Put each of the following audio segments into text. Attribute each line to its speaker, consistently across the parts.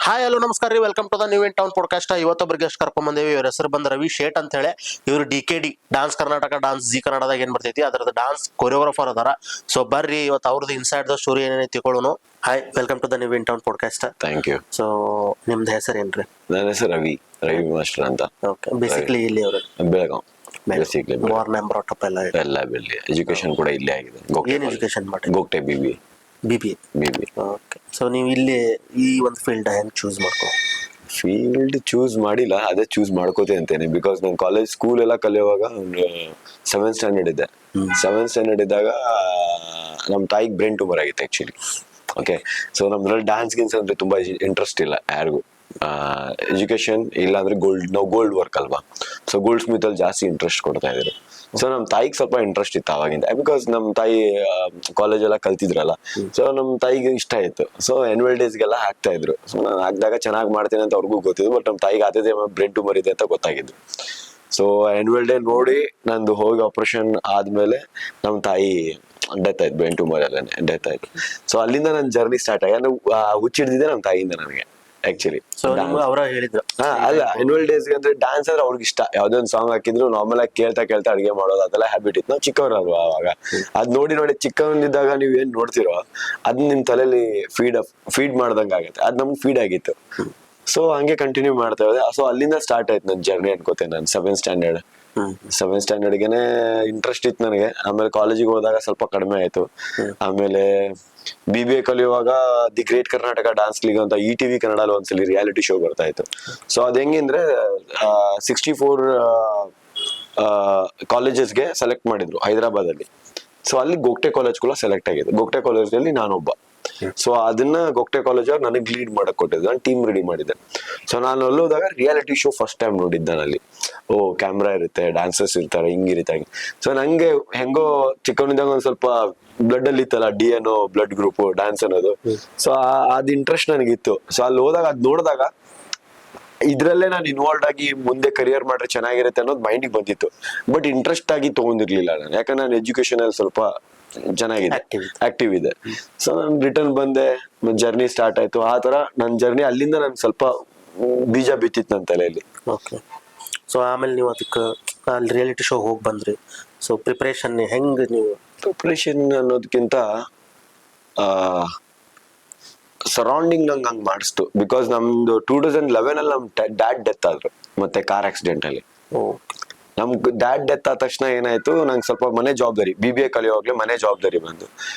Speaker 1: Hi hello ನಮಸ್ಕಾರ ರೀ, welcome to the new in town podcast. ಇವತ್ತೊಬ್ಬರಿಗೆ ಎಷ್ಟು ಕರ್ಕೊಂಡ್ ಬಂದೇವಿ. ಇವ್ರ ಹೆಸರು ಬಂದ ರವಿ ಶೇಟ್ ಅಂತ ಹೇಳಿ. ಇವರು DKD dance Karnataka dance G ಕನ್ನಡದಾಗ ಏನ್ ಬರ್ತೈತಿ ಅದರದ ಡಾನ್ಸ್ ಕೊರಿಯೋಗ್ರಾಫರ್ ಅದಾರ. ಸೊ ಬರ್ರಿ ಇವತ್ತು ಅವ್ರದ್ದು ಇನ್ಸೈಡ್ ದ ಸ್ಟೋರಿ ಏನೇನೈತಿ ತಿಳ್ಕೊಳ್ಳೋನು. Hi, welcome to the new in town podcast.
Speaker 2: Thank you.
Speaker 1: So ನಿಮ್ದು ಹೆಸರು ಏನ್ರಿ?
Speaker 2: ನನ್ನ ಹೆಸರು ರವಿ ಮಾಸ್ಟರ್ ಅಂತ.
Speaker 1: ಓಕೆ, ಬೇಸಿಕ್ಲಿ ಇಲ್ಲಿ ಅವರು
Speaker 2: Belgaum. Basically
Speaker 1: born and brought up
Speaker 2: ಎಲ್ಲ ಬೆಲ್ಲಿ ಎಜುಕೇಶನ್ ಕೂಡ ಇಲ್ಲೇ ಆಗಿದೆ.
Speaker 1: ಏನ್ ಎಜುಕೇಶನ್ ಮಾಡಿ?
Speaker 2: ಗೋಗ್ಟೆ BBA.
Speaker 1: ಓಕೆ, ಸೊ ನೀವು ಇಲ್ಲಿ ಈ ಒಂದು ಫೀಲ್ಡ್ ಹೆಂಗ್ ಚೂಸ್ ಮಾಡ್ಕೊ?
Speaker 2: ಫೀಲ್ಡ್ ಚೂಸ್ ಮಾಡಿಲ್ಲ, ಅದೇ ಚೂಸ್ ಮಾಡ್ಕೋತೆ ಅಂತೇನೆ. ಬಿಕಾಸ್ ನಾನು ಕಾಲೇಜ್ ಸ್ಕೂಲ್ ಎಲ್ಲ ಕಲಿಯುವಾಗ 7th ಸ್ಟ್ಯಾಂಡರ್ಡ್ ಇದ್ದೆ. 7th ಸ್ಟ್ಯಾಂಡರ್ಡ್ ಇದ್ದಾಗ ನಮ್ಮ ತಾಯಿಗೆ ಬ್ರೈನ್ ಟ್ಯೂಮರ್ ಆಗಿತ್ತು ಆಕ್ಚುಲಿ. ಓಕೆ, ಸೊ ನಮ್ದ್ರಲ್ಲಿ ಡ್ಯಾನ್ಸ್ ಗಿನ್ಸ್ ಅಂದ್ರೆ ತುಂಬಾ ಇಂಟ್ರೆಸ್ಟ್ ಇಲ್ಲ ಯಾರಿಗೂ. ಎಜುಕೇಶನ್ ಇಲ್ಲ ಅಂದ್ರೆ ಗೋಲ್ಡ್ ವರ್ಕ್ ಅಲ್ವಾ, ಸೊ ಗೋಲ್ಡ್ ಸ್ಮಿತ್ ಅಲ್ಲಿ ಜಾಸ್ತಿ ಇಂಟ್ರೆಸ್ಟ್ ಕೊಡ್ತಾ ಇದ್ರು. ಸೊ ನಮ್ ತಾಯಿಗೆ ಸ್ವಲ್ಪ ಇಂಟ್ರೆಸ್ಟ್ ಇತ್ತು ಅವಾಗಿಂದ, ಬಿಕಾಸ್ ನಮ್ ತಾಯಿ ಕಾಲೇಜ್ ಎಲ್ಲ ಕಲ್ತಿದ್ರಲ್ಲ. ಸೊ ನಮ್ ತಾಯಿಗೆ ಇಷ್ಟ ಆಯ್ತು. ಸೊ ಆನ್ಯುವಲ್ ಡೇಸ್ಗೆಲ್ಲ ಹಾಕ್ತಾ ಇದ್ರು. ಸೊ ನಾನು ಹಾಕಿದಾಗ ಚೆನ್ನಾಗಿ ಮಾಡ್ತೀನಿ ಅಂತ ಅವ್ರಿಗೂ ಗೊತ್ತಿದ್ದು. ಬಟ್ ನಮ್ ತಾಯಿಗೆ ಆತದೆ ಬ್ರೈನ್ ಟ್ಯೂಮರ್ ಇದೆ ಅಂತ ಗೊತ್ತಾಗಿದ್ದು. ಸೊ ಆನ್ಯುವಲ್ ಡೇ ನೋಡಿ ನಂದು ಹೋಗಿ ಆಪರೇಷನ್ ಆದ್ಮೇಲೆ ನಮ್ ತಾಯಿ ಡೆತ್ ಆಯ್ತು. ಬ್ರೈನ್ ಟ್ಯೂಮರ್ ಎಲ್ಲ ಡೆತ್ ಆಯ್ತು. ಸೊ ಅಲ್ಲಿಂದ ನನ್ನ ಜರ್ನಿ ಸ್ಟಾರ್ಟ್ ಆಗಿ ನಾನು ಹುಚ್ಚಿಡ್ದಿದ್ದೆ ನಮ್ ತಾಯಿಯಿಂದ ನನಗೆ ಆಕ್ಚುಲಿ.
Speaker 1: ಅವರ ಹೇಳಿದ್ರು
Speaker 2: ಅಲ್ಲ, ಆನ್ಯುವಲ್ ಡೇಸ್ ಅಂದ್ರೆ ಡ್ಯಾನ್ಸ್ ಅಂದ್ರೆ ಅವ್ರಿಗೆ ಇಷ್ಟ. ಯಾವ್ದೇ ಒಂದು ಸಾಂಗ್ ಹಾಕಿದ್ರು ನಾರ್ಮಲ್ ಆಗಿ ಕೇಳ್ತಾ ಅಡಿಗೆ ಮಾಡೋದು ಅದೆಲ್ಲ ಹ್ಯಾಬಿಟ್ ಇತ್ತು. ನಾವು ಚಿಕ್ಕವರಲ್ವಾ ಅವಾಗ. ಅದ್ ನೋಡಿ ಚಿಕ್ಕವನಿದ್ದಾಗ ನೀವ್ ಏನ್ ನೋಡ್ತಿರೋ ಅದ್ ನಿಮ್ ತಲೆಯಲ್ಲಿ ಫೀಡ್ ಮಾಡ್ದಂಗ ಆಗತ್ತೆ. ಅದ್ ನಮ್ಗೆ ಫೀಡ್ ಆಗಿತ್ತು. ಸೊ ಹಂಗೆ ಕಂಟಿನ್ಯೂ ಮಾಡ್ತಾ ಇದ್ದೆ. ಸೊ ಅಲ್ಲಿಂದ ಸ್ಟಾರ್ಟ್ ಆಯ್ತು ನನ್ ಜರ್ನಿ ಅನ್ಕೋತೇನೆ. ನಾನು 7th ಸ್ಟ್ಯಾಂಡರ್ಡ್ಗೆನೆ ಇಂಟ್ರೆಸ್ಟ್ ಇತ್ತು ನನಗೆ. ಆಮೇಲೆ ಕಾಲೇಜಿಗೆ ಹೋದಾಗ ಸ್ವಲ್ಪ ಕಡಿಮೆ ಆಯ್ತು. ಆಮೇಲೆ BBA ಕಲಿಯುವಾಗ the great Karnataka dance league ಅಂತ ETV ಕನ್ನಡ ಒಂದ್ಸಲಿ ರಿಯಾಲಿಟಿ ಶೋ ಬರ್ತಾ ಇತ್ತು. ಸೊ ಅದ್ ಹೆಂಗಂದ್ರೆ 64 ಕಾಲೇಜಸ್ಗೆ ಸೆಲೆಕ್ಟ್ ಮಾಡಿದ್ರು ಹೈದರಾಬಾದ್ ಅಲ್ಲಿ. ಸೊ ಅಲ್ಲಿ ಗೋಗ್ಟೆ ಕಾಲೇಜ್ ಕೂಡ ಸೆಲೆಕ್ಟ್ ಆಗಿದೆ. ಗೋಗ್ಟೆ ಕಾಲೇಜ್ ಅಲ್ಲಿ ನಾನೊಬ್ಬ. ಸೊ ಅದನ್ನ ಗೋಗ್ಟೆ ಕಾಲೇಜ್ ಅವ್ರು ನನಗೆ ಲೀಡ್ ಮಾಡಕ್ ಕೊಟ್ಟಿದ್ದು. ನಾನು ಟೀಮ್ ರೆಡಿ ಮಾಡಿದ್ದೆ. ಸೊ ನಾನು ಅಲ್ಲೋದಾಗ ರಿಯಾಲಿಟಿ ಶೋ ಫಸ್ಟ್ ಟೈಮ್ ನೋಡಿದ್ದೆ ಅಲ್ಲಿ. ಕ್ಯಾಮ್ರಾ ಇರುತ್ತೆ, ಡಾನ್ಸರ್ಸ್ ಇರ್ತಾರೆ, ಹಿಂಗಿರುತ್ತೆ. ಸೊ ನಂಗೆ ಹೆಂಗೋ ಚಿಕ್ಕವನಿದ್ದಾಗ ಒಂದ್ ಸ್ವಲ್ಪ ಬ್ಲಡ್ ಅಲ್ಲಿ ಇತ್ತಲ್ಲ, DNO ಬ್ಲಡ್ ಗ್ರೂಪ್ ಡ್ಯಾನ್ಸ್ ಅನ್ನೋದು. ಸೊ ಅದ್ ಇಂಟ್ರೆಸ್ಟ್ ನನಗಿತ್ತು. ಸೊ ಅಲ್ಲಿ ಹೋದಾಗ ಅದ್ ನೋಡಿದಾಗ ಇದ್ರಲ್ಲೇ ನಾನು ಇನ್ವಾಲ್ವ್ ಆಗಿ ಮುಂದೆ ಕರಿಯರ್ ಮಾಡ್ರೆ ಚೆನ್ನಾಗಿರುತ್ತೆ ಅನ್ನೋದು ಮೈಂಡಿಗೆ ಬಂದಿತ್ತು. ಬಟ್ ಇಂಟ್ರೆಸ್ಟ್ ಆಗಿ ತಗೊಂಡಿರ್ಲಿಲ್ಲ ನಾನು, ಯಾಕಂದ್ರೆ ನಾನು ಎಜುಕೇಶನ್ ಅಲ್ಲಿ ಸ್ವಲ್ಪ ಚೆನ್ನಾಗಿದೆ, ಆಕ್ಟಿವ್ ಇದೆ. ಸೊ ನಾನು ರಿಟರ್ನ್ ಬಂದೆ, ಜರ್ನಿ ಸ್ಟಾರ್ಟ್ ಆಯ್ತು. ಆ ತರ ನನ್ನ ಜರ್ನಿ ಅಲ್ಲಿಂದ ನನ್ ಸ್ವಲ್ಪ ಬೀಜ ಬಿತ್ತಿತ್ತು ನನ್ನ ತಲೆಯಲ್ಲಿ.
Speaker 1: ಓಕೆ, ಸೊ ಆಮೇಲೆ ನೀವು ಅದಕ್ಕೆ ಅಲ್ಲಿ ರಿಯಾಲಿಟಿ ಶೋ ಹೋಗಿ ಬಂದ್ರಿ. ಸೊ ಪ್ರಿಪರೇಷನ್ ಹೆಂಗ್ ನೀವು?
Speaker 2: ಪ್ರಿಪರೇಷನ್ ಅನ್ನೋದಕ್ಕಿಂತ ಸರೌಂಡಿಂಗ್ ನಂಗೆ ಹಂಗ್ ಮಾಡಿಸ್ತು. ಬಿಕಾಸ್ ನಮ್ದು 2011 ಅಲ್ಲಿ ನಮ್ ಡ್ಯಾಡ್ ಡೆತ್ ಆದ್ರು, ಮತ್ತೆ ಕಾರ್ ಆಕ್ಸಿಡೆಂಟ್ ಅಲ್ಲಿ. ನಮ್ ಡ್ಯಾಡ್ ಡೆತ್ ಆದ ತಕ್ಷಣ ಏನಾಯ್ತು, ನಂಗೆ ಸ್ವಲ್ಪ ಮನೆ ಜವಾಬ್ದಾರಿ, BBA ಕಲಿಯೋವಾಗ್ಲೇ ಮನೆ ಜವಾಬ್ದಾರಿ ಬಂದು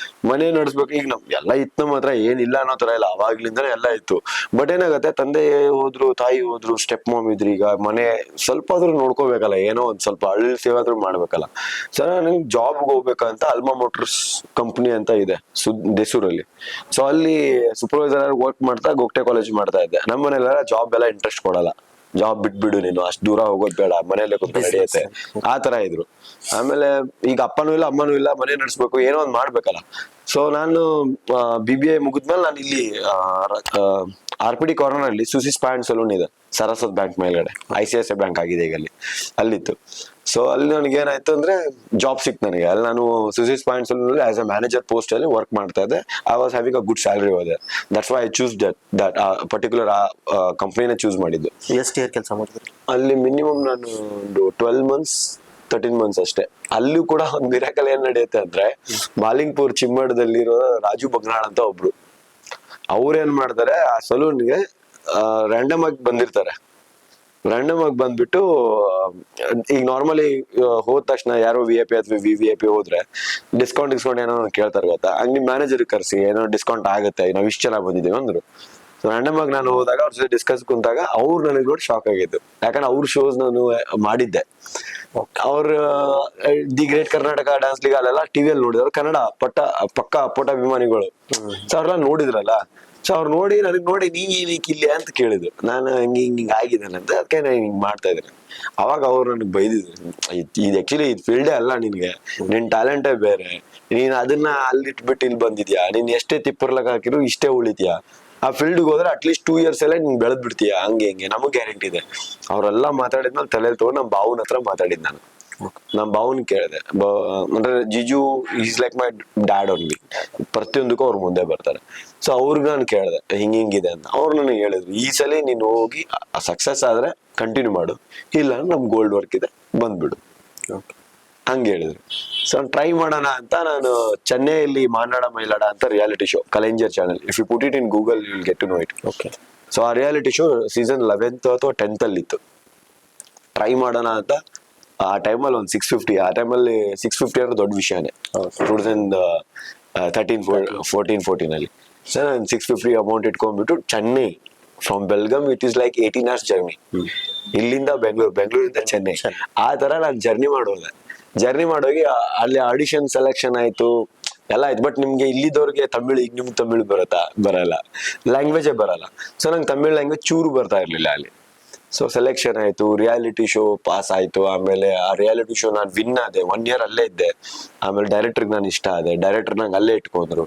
Speaker 2: ಮನೆ ನಡೆಸ್ಬೇಕು. ಈಗ ನಮ್ ಎಲ್ಲ ಇತ್ತು ನಮ್ಮ ಹತ್ರ, ಏನಿಲ್ಲ ಅನ್ನೋ ತರ ಇಲ್ಲ, ಅವಾಗ್ಲಿಂದಾನೆ ಎಲ್ಲ ಇತ್ತು. ಬಟ್ ಏನಾಗತ್ತೆ, ತಂದೆ ಹೋದ್ರು, ತಾಯಿ ಹೋದ್ರು, ಸ್ಟೆಪ್ ಮಾಮ್ ಇದ್ರು. ಈಗ ಮನೆ ಸ್ವಲ್ಪ ಆದ್ರೂ ನೋಡ್ಕೋಬೇಕಲ್ಲ, ಏನೋ ಒಂದ್ ಸ್ವಲ್ಪ ಹಳ್ಳಿ ಸೇವೆ ಆದ್ರೂ ಮಾಡ್ಬೇಕಲ್ಲ. ಸೊ ನಂಗೆ ಜಾಬ್ಗೆ ಹೋಗ್ಬೇಕಂತ ಅಲ್ಮಾ ಮೋಟರ್ಸ್ ಕಂಪ್ನಿ ಅಂತ ಇದೆ ದೇಸೂರಲ್ಲಿ. ಸೊ ಅಲ್ಲಿ ಸೂಪರ್ವೈಸರ್ ವರ್ಕ್ ಮಾಡ್ತಾ ಗೋಗ್ಟೆ ಕಾಲೇಜ್ ಮಾಡ್ತಾ ಇದ್ದೆ. ನಮ್ಮ ಮನೆಯಲ್ಲ ಜಾಬ್ ಎಲ್ಲ ಇಂಟ್ರೆಸ್ಟ್ ಕೊಡಲ್ಲ. ಜಾಬ್ ಬಿಟ್ಬಿಡು ನೀನು, ಅಷ್ಟು ದೂರ ಹೋಗೋದ್ ಬೇಡ, ಮನೆಯಲ್ಲೇ ಕೂತ್ಕೊಂಡು ನಡೆಯುತ್ತೆ, ಆ ತರ ಇದ್ರು. ಆಮೇಲೆ ಈಗ ಅಪ್ಪನೂ ಇಲ್ಲ ಅಮ್ಮನೂ ಇಲ್ಲ, ಮನೆ ನಡೆಸ್ಬೇಕು, ಏನೋ ಒಂದ್ ಮಾಡ್ಬೇಕಲ್ಲ. ಸೊ ನಾನು BBA ಮುಗಿದ್ಮೇಲೆ ನಾನು ಇಲ್ಲಿ RPD ಕಾರ್ನರ್ ಅಲ್ಲಿ ಸುಸಿಸ್ ಪ್ಯಾಂಟ್ ಸಲೂನ್ ಇದೆ, ಸರಸ್ವತ್ ಬ್ಯಾಂಕ್ ಮೇಲ್ಗಡೆ, ICICI ಬ್ಯಾಂಕ್ ಆಗಿದೆ ಈಗ ಅಲ್ಲಿತ್ತು. ಸೊ ಅಲ್ಲಿ ನನಗೆ ಏನಾಯ್ತು ಅಂದ್ರೆ ಜಾಬ್ ಸಿಕ್ತು ನನಗೆ. ಅಲ್ಲಿ ನಾನು Susie's point salon as a manager post ಅಲ್ಲಿ ವರ್ಕ್ ಮಾಡ್ತಾ ಇದ್ದೆ. I was having a good salary over there. That's why I choose that particular ಕಂಪನಿನ ಚೂಸ್ ಮಾಡಿದ್ದು.
Speaker 1: ಎಷ್ಟು ಇಯರ್ ಕೆಲಸ ಮಾಡಿದ್ರಿ
Speaker 2: ಅಲ್ಲಿ? ಮಿನಿಮಮ್ ನಾನು ಒಂದು 12 months 13 months ಅಷ್ಟೇ. ಅಲ್ಲೂ ಕೂಡ ಒಂದು ಮಿರಾಕಲ್ ಏನ್ ನಡೆಯುತ್ತೆ ಅಂದ್ರೆ, ಮಾಲಿಂಗ್ಪುರ್ ಚಿಮ್ಮಡದಲ್ಲಿರೋ ರಾಜು ಬಗ್ನಾಳ್ ಅಂತ ಒಬ್ರು, ಅವ್ರೇನ್ ಮಾಡ್ತಾರೆ, ಆ ಸಲೂನ್ಗೆ ರ್ಯಾಂಡಮ್ ಆಗಿ ಬಂದಿರ್ತಾರೆ. ರ್ಯಾಂಡಮ್ ಆಗಿ ಬಂದ್ಬಿಟ್ಟು, ಈಗ ನಾರ್ಮಲಿ ಹೋದ ತಕ್ಷಣ ಯಾರೋ VIP ಅಥವಾ VVIP ಹೋದ್ರೆ ಡಿಸ್ಕೌಂಟ್ ಏನೋ ಕೇಳ್ತಾರೆ ಗೊತ್ತಾ, ಹಂಗ್ ನಿಮ್ ಮ್ಯಾನೇಜರ್ ಕರ್ಸಿ ಏನೋ ಡಿಸ್ಕೌಂಟ್ ಆಗುತ್ತೆ, ನಾವ್ ಇಷ್ಟು ಚೆನ್ನಾಗಿ ಬಂದಿದ್ದೀವಿ ಅಂದ್ರು. ರ್ಯಾಂಡಮ್ ಆಗಿ ನಾನು ಹೋದಾಗ ಅವ್ರ ಜೊತೆ ಡಿಸ್ಕಸ್ ಕುಂತಾಗ ಅವ್ರು ನನಗೆ ನೋಡಿ ಶಾಕ್ ಆಗಿದ್ದು. ಯಾಕಂದ್ರೆ ಅವ್ರ ಶೋಸ್ ನಾನು ಮಾಡಿದ್ದೆ. ಅವ್ರ the great Karnataka dance league ಅಲ್ಲೆಲ್ಲ ಟಿವಿಯಲ್ಲಿ ನೋಡಿದ್ರು, ಕನ್ನಡ ಪಕ್ಕ ಅಪ್ಪಟ ಅಭಿಮಾನಿಗಳು. ಸೊ ಅವ್ರೆಲ್ಲ ನೋಡಿದ್ರಲ್ಲ. ಸೊ ಅವ್ರು ನೋಡಿ ನನಗ್ ನೋಡಿ, ನೀ ಏನಕ್ಕೆ ಇಲ್ಲಿ ಅಂತ ಕೇಳಿದ್ರು. ನಾನು ಹಿಂಗ್ ಆಗಿದ್ದಾನೆ ಅಂತ, ಅದಕ್ಕೆ ನಾನು ಹಿಂಗ್ ಮಾಡ್ತಾ ಇದ್ದೇನೆ. ಅವಾಗ ಅವ್ರು ನನಗೆ ಬೈದಿದ್ರು, ಇದು ಆಕ್ಚುಲಿ ಇದು ಫೀಲ್ಡೇ ಅಲ್ಲ ನಿನ್ಗೆ, ನಿನ್ ಟ್ಯಾಲೆಂಟೇ ಬೇರೆ, ನೀನ್ ಅದನ್ನ ಅಲ್ಲಿಟ್ಬಿಟ್ಟು ಇಲ್ಲಿ ಬಂದಿದ್ಯಾ, ನೀನ್ ಎಷ್ಟೇ ತಿಪ್ಪರ್ಲಕ್ ಹಾಕಿದ್ರು ಇಷ್ಟೇ ಉಳಿತೀಯಾ, ಆ ಫೀಲ್ಡ್ಗೆ ಹೋದ್ರೆ ಅಟ್ಲೀಸ್ಟ್ 2 years ಅಲ್ಲೇ ನೀನ್ ಬೆಳೆದ್ ಬಿಡ್ತೀಯ, ಹಂಗೆ ನಮಗ್ ಗ್ಯಾರಂಟಿ ಇದೆ. ಅವ್ರೆಲ್ಲ ಮಾತಾಡಿದ್ಮೇಲೆ ತಲೆಯಲ್ಲಿ ತಗೊಂಡು ನಮ್ಮ ಬಾವನ ಹತ್ರ ಮಾತಾಡಿದ್ ನಾನು. ನಮ್ ಭಾವನ್ ಕೇಳಿದೆ, ಅಂದ್ರೆ ಜಿಜು is like my dad only, ಪ್ರತಿಯೊಂದಕ್ಕೂ ಅವ್ರು ಮುಂದೆ ಬರ್ತಾರೆ. ಸೊ ಅವ್ರಿಗೆ ನಾನು ಕೇಳಿದೆ ಹಿಂಗಿದೆ ಅಂತ. ಅವ್ರು ನನಗೆ ಹೇಳಿದ್ರು, ಈ ಸಲ ನೀನು ಹೋಗಿ ಸಕ್ಸಸ್ ಆದ್ರೆ ಕಂಟಿನ್ಯೂ ಮಾಡು, ಇಲ್ಲ ನಮ್ ಗೋಲ್ಡ್ ವರ್ಕ್ ಇದೆ ಬಂದ್ಬಿಡು ಹಂಗೆ ಹೇಳಿದ್ರು. ಸೊ ಟ್ರೈ ಮಾಡೋಣ ಅಂತ ನಾನು ಚೆನ್ನೈಯಲ್ಲಿ ಮಾನಾಡ ಮೈಲಾಡ ಅಂತ reality show, Kalaignar channel, if you put it in Google you will get to know it. So ಆ ರಿಯಾಲಿಟಿ ಶೋ ಸೀಸನ್ 11th ಅಥವಾ 10th ಅಲ್ಲಿ ಇತ್ತು. ಟ್ರೈ ಮಾಡೋಣ ಅಂತ ಆ ಟೈಮಲ್ಲಿ ಒಂದು 650, ಆ ಟೈಮಲ್ಲಿ 650 ಅಂದ್ರೆ ದೊಡ್ಡ ವಿಷಯನೇ 2014 ಅಲ್ಲಿ. ಸರ್ ನಾನು 650 ಅಮೌಂಟ್ ಇಟ್ಕೊಂಡ್ಬಿಟ್ಟು Chennai from Belgaum it is like 18 hours journey, ಇಲ್ಲಿಂದ ಬೆಂಗಳೂರಿಂದ ಚೆನ್ನೈ, ಆ ತರ ನಾನು ಜರ್ನಿ ಮಾಡೋಗಿ ಅಲ್ಲಿ ಆಡಿಷನ್ ಸೆಲೆಕ್ಷನ್ ಆಯ್ತು ಎಲ್ಲ ಆಯ್ತು. ಬಟ್ ನಿಮ್ಗೆ ಇಲ್ಲಿದವ್ರಿಗೆ ತಮಿಳ್, ಈಗ ನಿಮ್ಗೆ ತಮಿಳ್ ಬರಲ್ಲ, ಲ್ಯಾಂಗ್ವೇಜೇ ಬರಲ್ಲ. ಸೊ ನಂಗೆ ತಮಿಳ್ ಲ್ಯಾಂಗ್ವೇಜ್ ಚೂರು ಬರ್ತಾ ಇರ್ಲಿಲ್ಲ ಅಲ್ಲಿ. ಸೊ ಸೆಲೆಕ್ಷನ್ ಆಯ್ತು, ರಿಯಾಲಿಟಿ ಶೋ ಪಾಸ್ ಆಯ್ತು. ಆಮೇಲೆ ಆ ರಿಯಾಲಿಟಿ ಶೋ ನಾನು ವಿನ್ ಆದೆ, 1 year ಅಲ್ಲೇ ಇದ್ದೆ. ಆಮೇಲೆ ಡೈರೆಕ್ಟರ್ಗೆ ನಾನು ಇಷ್ಟ ಆದೆ, ಡೈರೆಕ್ಟರ್ ನಂಗೆ ಅಲ್ಲೇ ಇಟ್ಕೊಂಡ್ರು,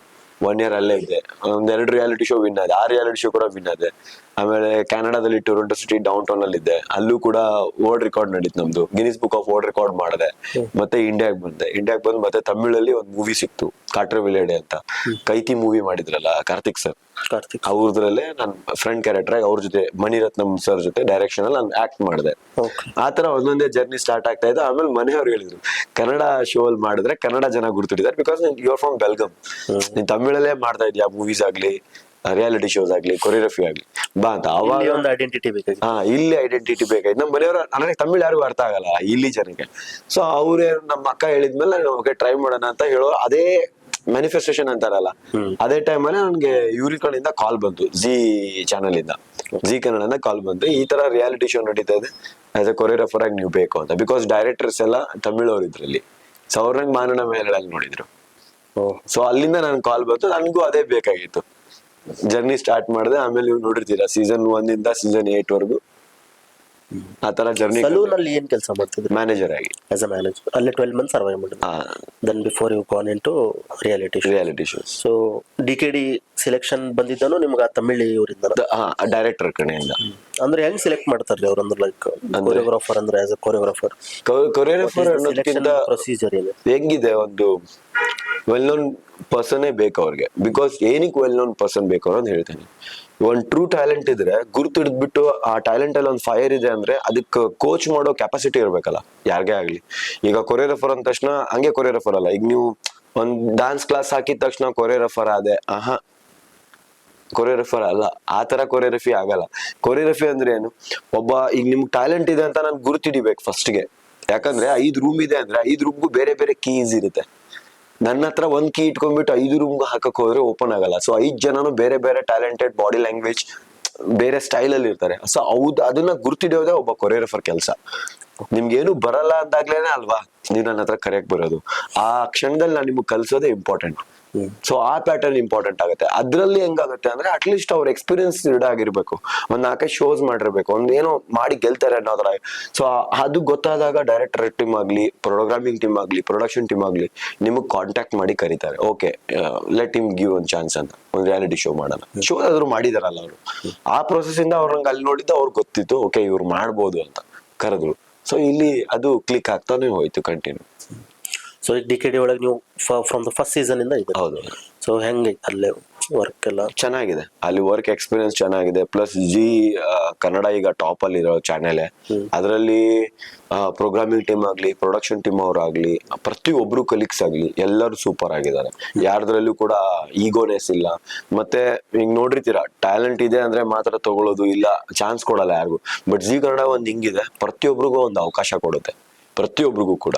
Speaker 2: 1 year ಅಲ್ಲೇ ಇದ್ದೆ. 2 ರಿಯಾಲಿಟಿ ಶೋ ವಿನ್ ಆದೆ, ಆ ರಿಯಾಲಿಟಿ ಶೋ ಕೂಡ ವಿನ್ ಆದೆ. ಆಮೇಲೆ ಕ್ಯಾನಡಾದಲ್ಲಿ ಟೊರೊಂಟೊ ಸಿಟಿ ಡೌನ್ ಟೌನ್ ಅಲ್ಲಿ ಇದ್ದೆ, ಅಲ್ಲೂ ಕೂಡ ವರ್ಲ್ಡ್ ರೆಕಾರ್ಡ್ ನಡೀತು ನಮ್ದು, ಗಿನಿಸ್ ಬುಕ್ ಆಫ್ ವರ್ಲ್ಡ್ ರೆಕಾರ್ಡ್ ಮಾಡಿದೆ. ಮತ್ತೆ ಇಂಡಿಯಾಗ್ ಬಂದು ಮತ್ತೆ ತಮಿಳಲ್ಲಿ ಒಂದು ಮೂವಿ ಸಿಕ್ತು, ಕಾಟ್ರೆ ವಿಲೇಡೆ ಅಂತ, ಕೈತಿ ಮೂವಿ ಮಾಡಿದ್ರಲ್ಲ ಕಾರ್ತಿಕ್ ಸರ್, ಅವ್ರದ್ರಲ್ಲೇ ನನ್ನ ಫ್ರೆಂಡ್ ಕ್ಯಾರೆಕ್ಟರ್ ಆಗಿ ಅವ್ರ ಜೊತೆ ಮಣಿರತ್ನಂ ಸರ್ ಜೊತೆ ಡೈರೆಕ್ಷನ್ ಅಲ್ಲಿ ನಾನು ಆಕ್ಟ್ ಮಾಡಿದೆ. ಆತರ ಒಂದೊಂದೇ ಜರ್ನಿ ಸ್ಟಾರ್ಟ್ ಆಗ್ತಾ ಇತ್ತು. ಆಮೇಲೆ ಮನೆಯವ್ರು ಹೇಳಿದ್ರು, ಕನ್ನಡ ಶೋ ಅಲ್ಲಿ ಮಾಡಿದ್ರೆ ಕನ್ನಡ ಜನ ಗುರ್ತಿಡಿದಾರೆ, because you are from Belgaum, ನೀನ್ ತಮಿಳಲ್ಲೇ ಮಾಡ್ತಾ ಇದೀಯ, ಮೂವೀಸ್ ಆಗ್ಲಿ, ರಿಯಾಲಿಟಿ ಶೋಸ್ ಆಗ್ಲಿ, ಕೊರಿಯೋಗ್ರಫಿ ಆಗ್ಲಿ, ಬಾ ಅಂತ. ಅವಾಗ
Speaker 1: ಒಂದು ಐಡೆಂಟಿಟಿ ಬೇಕಾಗಿ,
Speaker 2: ಇಲ್ಲಿ ಐಡೆಂಟಿಟಿ ಬೇಕಾಯ್ತು. ನಮ್ಮ ಮನೆಯವರು, ನನಗೆ ತಮಿಳ್ ಯಾರಿಗೂ ಅರ್ಥ ಆಗಲ್ಲ ಇಲ್ಲಿ ಜನಕ್ಕೆ. ಸೊ ಅವ್ರೇ ನಮ್ಮ ಅಕ್ಕ ಹೇಳಿದ್ಮೇಲೆ ಓಕೆ ಟ್ರೈ ಮಾಡೋಣ ಅಂತ ಹೇಳೋ, ಅದೇ ಮ್ಯಾನಿಫೆಸ್ಟೇಷನ್ ಅಂತಾರಲ್ಲ, ಅದೇ ಟೈಮಲ್ಲಿ ನನ್ಗೆ ಇವ್ರ ಕಡೆಯಿಂದ ಕಾಲ್ ಬಂತು, ಜಿ ಚಾನಲ್ ಇಂದ, ಜಿ ಕನ್ನಡದಿಂದ ಕಾಲ್ ಬಂತು, ಈ ತರ ರಿಯಾಲಿಟಿ ಶೋ ನಡೀತಾ ಇದೆ, ಆಸ್ ಎ ಕೊರಿಯೋಗ್ರಾಫರ್ ಆಗಿ ನೀವು ಬೇಕು ಅಂತ. ಬಿಕಾಸ್ ಡೈರೆಕ್ಟರ್ಸ್ ಎಲ್ಲ ತಮಿಳ್ ಅವ್ರು ಇದ್ರಲ್ಲಿ. ಸೊ ಅವ್ರಂಗ್ ಮಾನನ ಮೇಲೆ ನೋಡಿದ್ರು. ಸೊ ಅಲ್ಲಿಂದ ನನ್ ಕಾಲ್ ಬಂತು, ನನ್ಗೂ ಅದೇ ಬೇಕಾಗಿತ್ತು. ಜರ್ನಿ ಸ್ಟಾರ್ಟ್ ಮಾಡಿದೆ. ಆಮೇಲೆ ನೀವು ನೋಡಿರ್ತೀರಾ ಸೀಸನ್ 1 ಇಂದ ಸೀಸನ್ 8 ವರ್ಗು ಆ ತರ ಜರ್ನಿ.
Speaker 1: ಸಲೂನ್ ಅಲ್ಲಿ ಏನ್ ಕೆಲಸ ಮಾಡ್ತಿದ್ರಿ?
Speaker 2: ಮ್ಯಾನೇಜರ್ ಆಗಿ.
Speaker 1: ಆಸ್ ಅ ಮ್ಯಾನೇಜರ್ ಅಲ್ಲೇ 12 months ಸರ್ವೈವ್ ಮಾಡಿದ್ರಿ. Then before you gone into reality shows. So DKD selection ಬಂದಿದ್ದನು ನಿಮ್ಗೆ ತಮಿಳ್ ಇವರಿಂದ?
Speaker 2: ಡೈರೆಕ್ಟರ್ ಕಡೆಯಿಂದ.
Speaker 1: ಅಂದ್ರೆ ಹೆಂಗ್ ಸೆಲೆಕ್ಟ್ ಮಾಡ್ತಾರ್ರಿ ಅವ್ರು? ಅಂದ್ರೆ ಲೈಕ್ ಕೊರಿಯೋಗ್ರಾಫರ್, ಅಂದ್ರೆ ಆಸ್ ಅ ಕೊರಿಯೋಗ್ರಾಫರ್
Speaker 2: ಅನ್ನೋದಕ್ಕಿಂತ
Speaker 1: ಪ್ರೊಸೀಜರ್ ಏನು
Speaker 2: ಹೆಂಗಿದೆ, ಒಂದು ವೆಲ್ ನೋನ್ ಪರ್ಸನ್ ಬೇಕು ಅವ್ರಿಗೆ. ಬಿಕಾಸ್ ಏನಕ್ಕೆ ವೆಲ್ ನೋನ್ ಪರ್ಸನ್ ಬೇಕು ಅಂತ ಹೇಳ್ತೇನೆ. ಒಂದ್ ಟ್ರೂ ಟ್ಯಾಲೆಂಟ್ ಇದ್ರೆ ಗುರುತು ಹಿಡಿದ್ಬಿಟ್ಟು ಆ ಟ್ಯಾಲೆಂಟ್ ಅಲ್ಲಿ ಒಂದು ಫೈರ್ ಇದೆ ಅಂದ್ರೆ ಅದಕ್ಕೆ ಕೋಚ್ ಮಾಡೋ ಕೆಪಾಸಿಟಿ ಇರ್ಬೇಕಲ್ಲ ಯಾರಿಗೇ ಆಗ್ಲಿ. ಈಗ ಕೊರಿಯೋಗ್ರಾಫರ್ ಅಂದ ತಕ್ಷಣ ಹಂಗೆ ಕೊರಿಯೋಗ್ರಾಫರ್ ಅಲ್ಲ. ಈಗ ನೀವು ಒಂದ್ ಡಾನ್ಸ್ ಕ್ಲಾಸ್ ಹಾಕಿದ ತಕ್ಷಣ ಕೊರಿಯೋಗ್ರಾಫರ್ ಆದೆ, ಕೊರಿಯೋಗ್ರಾಫರ್ ಅಲ್ಲ, ಆ ತರ ಕೊರಿಯೋಗ್ರಫಿ ಆಗಲ್ಲ. ಕೊರಿಯೋಗ್ರಫಿ ಅಂದ್ರೆ ಏನು, ಒಬ್ಬ ಈಗ ನಿಮ್ಗೆ ಟ್ಯಾಲೆಂಟ್ ಇದೆ ಅಂತ ನಾನು ಗುರುತಿಡಿಬೇಕು ಫಸ್ಟ್ಗೆ. ಯಾಕಂದ್ರೆ 5 ರೂಮ್ ಇದೆ ಅಂದ್ರೆ 5 ರೂಮ್ಗೂ ಬೇರೆ ಬೇರೆ ಕೀಸ್ ಇರುತ್ತೆ. ನನ್ನ ಹತ್ರ 1 ಕೀ ಇಟ್ಕೊಂಡ್ಬಿಟ್ಟು 5 ರೂಮ್ಗೆ ಹಾಕಕ್ ಹೋದ್ರೆ ಓಪನ್ ಆಗಲ್ಲ. ಸೊ 5 ಜನನು ಬೇರೆ ಬೇರೆ ಟ್ಯಾಲೆಂಟೆಡ್, ಬಾಡಿ ಲ್ಯಾಂಗ್ವೇಜ್ ಬೇರೆ ಸ್ಟೈಲ್ ಅಲ್ಲಿ ಇರ್ತಾರೆ. ಸೊ ಅದನ್ನ ಗುರ್ತಿಡಿಯೋದೇ ಒಬ್ಬ ಕೊರಿಯೋಗ್ರಾಫರ್ ಕೆಲಸ. ನಿಮ್ಗೇನು ಬರಲ್ಲ ಅಂದಾಗ್ಲೇನೆ ಅಲ್ವಾ ನೀವ್ ನನ್ನ ಹತ್ರ ಕರೆಯಕ್ ಬರೋದು. ಆ ಕ್ಷಣದಲ್ಲಿ ನಾನು ನಿಮ್ಗೆ ಕಲ್ಸೋದೇ ಇಂಪಾರ್ಟೆಂಟ್. ಸೊ ಆ ಪ್ಯಾಟರ್ನ್ ಇಂಪಾರ್ಟೆಂಟ್ ಆಗುತ್ತೆ. ಅದ್ರಲ್ಲಿ ಹೆಂಗಾಗುತ್ತೆ ಅಂದ್ರೆ ಅಟ್ಲೀಸ್ಟ್ ಅವ್ರ ಎಕ್ಸ್ಪೀರಿಯನ್ಸ್ ಆಗಿರ್ಬೇಕು, ಒಂದ್ 4 ಶೋಸ್ ಮಾಡಿರ್ಬೇಕು, ಒಂದ್ ಏನೋ ಮಾಡಿ ಗೆಲ್ತಾರೆ ಅನ್ನೋದ್ರ. ಸೊ ಅದು ಗೊತ್ತಾದಾಗ ಡೈರೆಕ್ಟರ್ ಟೀಮ್ ಆಗ್ಲಿ, ಪ್ರೋಗ್ರಾಮಿಂಗ್ ಟೀಮ್ ಆಗ್ಲಿ, ಪ್ರೊಡಕ್ಷನ್ ಟೀಮ್ ಆಗ್ಲಿ ನಿಮಗ್ ಕಾಂಟ್ಯಾಕ್ಟ್ ಮಾಡಿ ಕರೀತಾರೆ. ಓಕೆ ಲೆಟ್ ಹಿಮ್ ಗಿವ್ ಒಂದ್ ಚಾನ್ಸ್ ಅಂತ, ಒಂದ್ ರಿಯಾಲಿಟಿ ಶೋ ಮಾಡೋಣ. ಶೋ ಆದ್ರೂ ಮಾಡಿದಾರಲ್ಲ ಅವರು, ಆ ಪ್ರೊಸೆಸ್ ಇಂದ ಅವ್ರಂಗ ಅಲ್ಲಿ ನೋಡಿದ್ದು ಅವ್ರಿಗೆ ಗೊತ್ತಿತ್ತು, ಓಕೆ ಇವ್ರು ಮಾಡ್ಬೋದು ಅಂತ ಕರೆದ್ರು. ಸೊ ಇಲ್ಲಿ ಅದು ಕ್ಲಿಕ್ ಆಗ್ತಾನೆ ಹೋಯ್ತು ಕಂಟಿನ್ಯೂ.
Speaker 1: ಸೊ ಈಗ ಡಿಕೆಡಿ ಒಳಗೆ ನೀವು ಫ್ರಮ್ ದ ಫಸ್ಟ್ ಸೀಸನ್ ಇಂದ ಇದೆ.
Speaker 2: ಹೌದು.
Speaker 1: ಸೊ ಹೆಂಗೆ ಅಲ್ಲೇ ವರ್ಕ್ ಎಲ್ಲ?
Speaker 2: ಚೆನ್ನಾಗಿದೆ, ಅಲ್ಲಿ ವರ್ಕ್ ಎಕ್ಸ್ಪೀರಿಯನ್ಸ್ ಚೆನ್ನಾಗಿದೆ. ಪ್ಲಸ್ ಜಿ ಕನ್ನಡ ಈಗ ಟಾಪ್ ಅಲ್ಲಿ ಇರೋ ಚಾನೆಲ್. ಅದರಲ್ಲಿ ಪ್ರೋಗ್ರಾಮಿಂಗ್ ಟೀಮ್ ಆಗ್ಲಿ, ಪ್ರೊಡಕ್ಷನ್ ಟೀಮ್ ಅವ್ರಾಗ್ಲಿ, ಪ್ರತಿಯೊಬ್ರು ಕಲೀಗ್ಸ್ ಆಗ್ಲಿ ಎಲ್ಲರೂ ಸೂಪರ್ ಆಗಿದ್ದಾರೆ. ಯಾರ್ದ್ರಲ್ಲೂ ಕೂಡ ಈಗೋನೆಸ್ ಇಲ್ಲ. ಮತ್ತೆ ಈಗ ನೋಡಿರ್ತೀರಾ ಟ್ಯಾಲೆಂಟ್ ಇದೆ ಅಂದ್ರೆ ಮಾತ್ರ ತಗೊಳ್ಳೋದು, ಇಲ್ಲ ಚಾನ್ಸ್ ಕೊಡಲ್ಲ ಯಾರಿಗೂ. ಬಟ್ ಜಿ ಕನ್ನಡ ಒಂದ್ ಹಿಂಗಿದೆ, ಪ್ರತಿಯೊಬ್ರಿಗೂ ಒಂದು ಅವಕಾಶ ಕೊಡುತ್ತೆ, ಪ್ರತಿಯೊಬ್ರಿಗೂ ಕೂಡ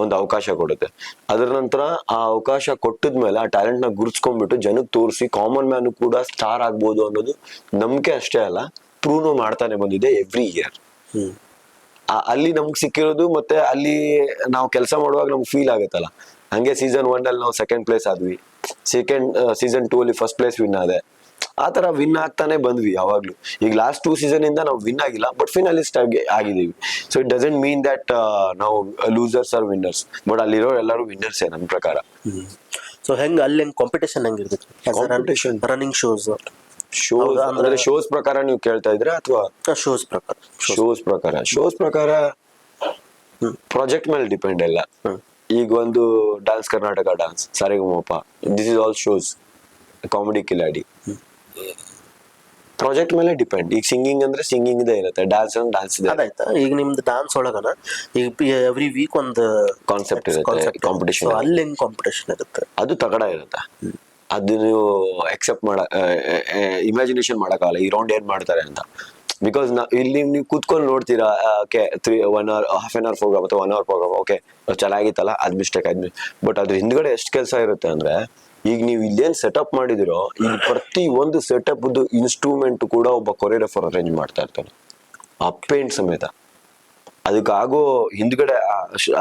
Speaker 2: ಒಂದು ಅವಕಾಶ ಕೊಡುತ್ತೆ. ಅದರ ನಂತರ ಆ ಅವಕಾಶ ಕೊಟ್ಟಿದ್ಮೇಲೆ ಆ ಟ್ಯಾಲೆಂಟ್ ನ ಗುರುತಿಸ್ಕೊಂಡ್ಬಿಟ್ಟು ಜನಕ್ಕೆ ತೋರಿಸಿ ಕಾಮನ್ ಮ್ಯಾನ್ ಕೂಡ ಸ್ಟಾರ್ ಆಗ್ಬೋದು ಅನ್ನೋದು ನಂಬಿಕೆ ಅಷ್ಟೇ ಅಲ್ಲ, ಪ್ರೂವ್ ಮಾಡ್ತಾನೆ ಬಂದಿದೆ ಎವ್ರಿ ಇಯರ್. ಅಲ್ಲಿ ನಮ್ಗೆ ಸಿಕ್ಕಿರೋದು, ಮತ್ತೆ ಅಲ್ಲಿ ನಾವು ಕೆಲಸ ಮಾಡುವಾಗ ನಮ್ಗೆ ಫೀಲ್ ಆಗುತ್ತಲ್ಲ. ಹಂಗೆ ಸೀಸನ್ 1 ಅಲ್ಲಿ ನಾವು 2nd ಪ್ಲೇಸ್ ಆದ್ವಿ, ಸೀಸನ್ 2 ಅಲ್ಲಿ 1st ಪ್ಲೇಸ್ ವಿನ್ ಆದೆ. ಆ ತರ ವಿನ್ ಆಗ್ತಾನೆ ಬಂದ್ವಿ ಯಾವಾಗ್ಲೂ. ಈಗ ಲಾಸ್ಟ್ 2 ಸೀಸನ್ ಇಂದ ನಾವು ವಿನ್ ಆಗಿಲ್ಲ, ಬಟ್ ಫಿನಾಲಿಸ್ಟ್ ಆಗಿದೀವಿ. So it doesn't mean that ನಾವು ಲೂಸರ್ಸ್ ಆರ್ ವಿನ್ನರ್ಸ್, ಬಟ್ ಅಲ್ಲಿರೋ ಎಲ್ಲರೂ ವಿನ್ನರ್ಸ್ ನನ್ನ ಪ್ರಕಾರ.
Speaker 1: ಸೊ ಹೆಂಗ್ ಅಲ್ಲಿ ಕಾಂಪಿಟೇಷನ್ ಹೆಂಗಿರ್ತೈತಿ?
Speaker 2: ಕಾಂಪಿಟೇಷನ್
Speaker 1: ರನ್ನಿಂಗ್ ಶೋಸ್
Speaker 2: ಅಂದ್ರೆ ಶೋಸ್ ಪ್ರಕಾರ ನೀವು ಕೇಳ್ತಾ ಇದ್ರೆ ಅಥವಾ
Speaker 1: ಶೋಸ್ ಪ್ರಕಾರ
Speaker 2: ಪ್ರಾಜೆಕ್ಟ್ ಮೇಲೆ ಡಿಪೆಂಡ್ ಎಲ್ಲ. ಈಗ ಒಂದು dance Karnataka dance, Sa Re Ga Ma Pa, this is all shows, comedy Kiladi, project ಮೇಲೆ ಡಿಪೆಂಡ್. ಈಗ ಸಿಂಗಿಂಗ್ ಅಂದ್ರೆ ಸಿಂಗಿಂಗ್ ಇದೇ ಇರುತ್ತೆ, ಡ್ಯಾನ್ಸ್ ಅಂದ್ರೆ ಡ್ಯಾನ್ಸ್ ಇದೆ.
Speaker 1: ಅದಾಯ್ತಾ, ಈಗ ನಿಮ್ದು ಡಾನ್ಸ್ ಒಳಗನ ಈಗ ಎವ್ರಿ ವೀಕ್ ಒಂದು
Speaker 2: ಕಾನ್ಸೆಪ್ಟ್ ಇರುತ್ತೆ, ಕಾಂಪಿಟೇಷನ್.
Speaker 1: ಅಲ್ಲಿ ಹೆಂಗ್ ಕಾಂಪಿಟೇಷನ್ ಇರುತ್ತೆ?
Speaker 2: ಅದು ತಗಡ ಇರುತ್ತೆ. ಅದು ನೀವು ಎಕ್ಸೆಪ್ಟ್ ಇಮ್ಯಾಜಿನೇಷನ್ ಮಾಡಕ್ಕಾಗಲ್ಲ ಈ ರೌಂಡ್ ಏನ್ ಮಾಡ್ತಾರೆ ಅಂತ. ಬಿಕಾಸ್ ಇಲ್ಲಿ ನೀವು ಕೂತ್ಕೊಂಡು ನೋಡ್ತೀರಾ, okay 1 hour, half an hour programme ಅಥವಾ 1 hour ಪ್ರೋಗ್ರಾಮ್, ಓಕೆ ಚೆನ್ನಾಗಿತ್ತಲ್ಲ, ಅದ್ ಮಿಸ್ಟೇಕ್ ಆದ್ಮೇಲೆ. ಬಟ್ ಅದ್ರ ಹಿಂದ್ಗಡೆ ಎಷ್ಟು ಕೆಲಸ ಇರುತ್ತೆ ಅಂದ್ರೆ, ಈಗ ನೀವು ಇಲ್ಲೇನ್ ಸೆಟಪ್ ಮಾಡಿದಿರೋ, ಈಗ ಪ್ರತಿ ಒಂದು ಸೆಟಪ್ ಇನ್ಸ್ಟ್ರೂಮೆಂಟ್ ಕೂಡ ಒಬ್ಬ ಕೊರಿಯೋಗ್ರಾಫರ್ ಅರೇಂಜ್ ಮಾಡ್ತಾ ಇರ್ತಾನೆ, ಅಪ್ಪೇಂಟ್ ಸಮೇತ. ಅದಕ್ಕಾಗೋ ಹಿಂದ್ಗಡೆ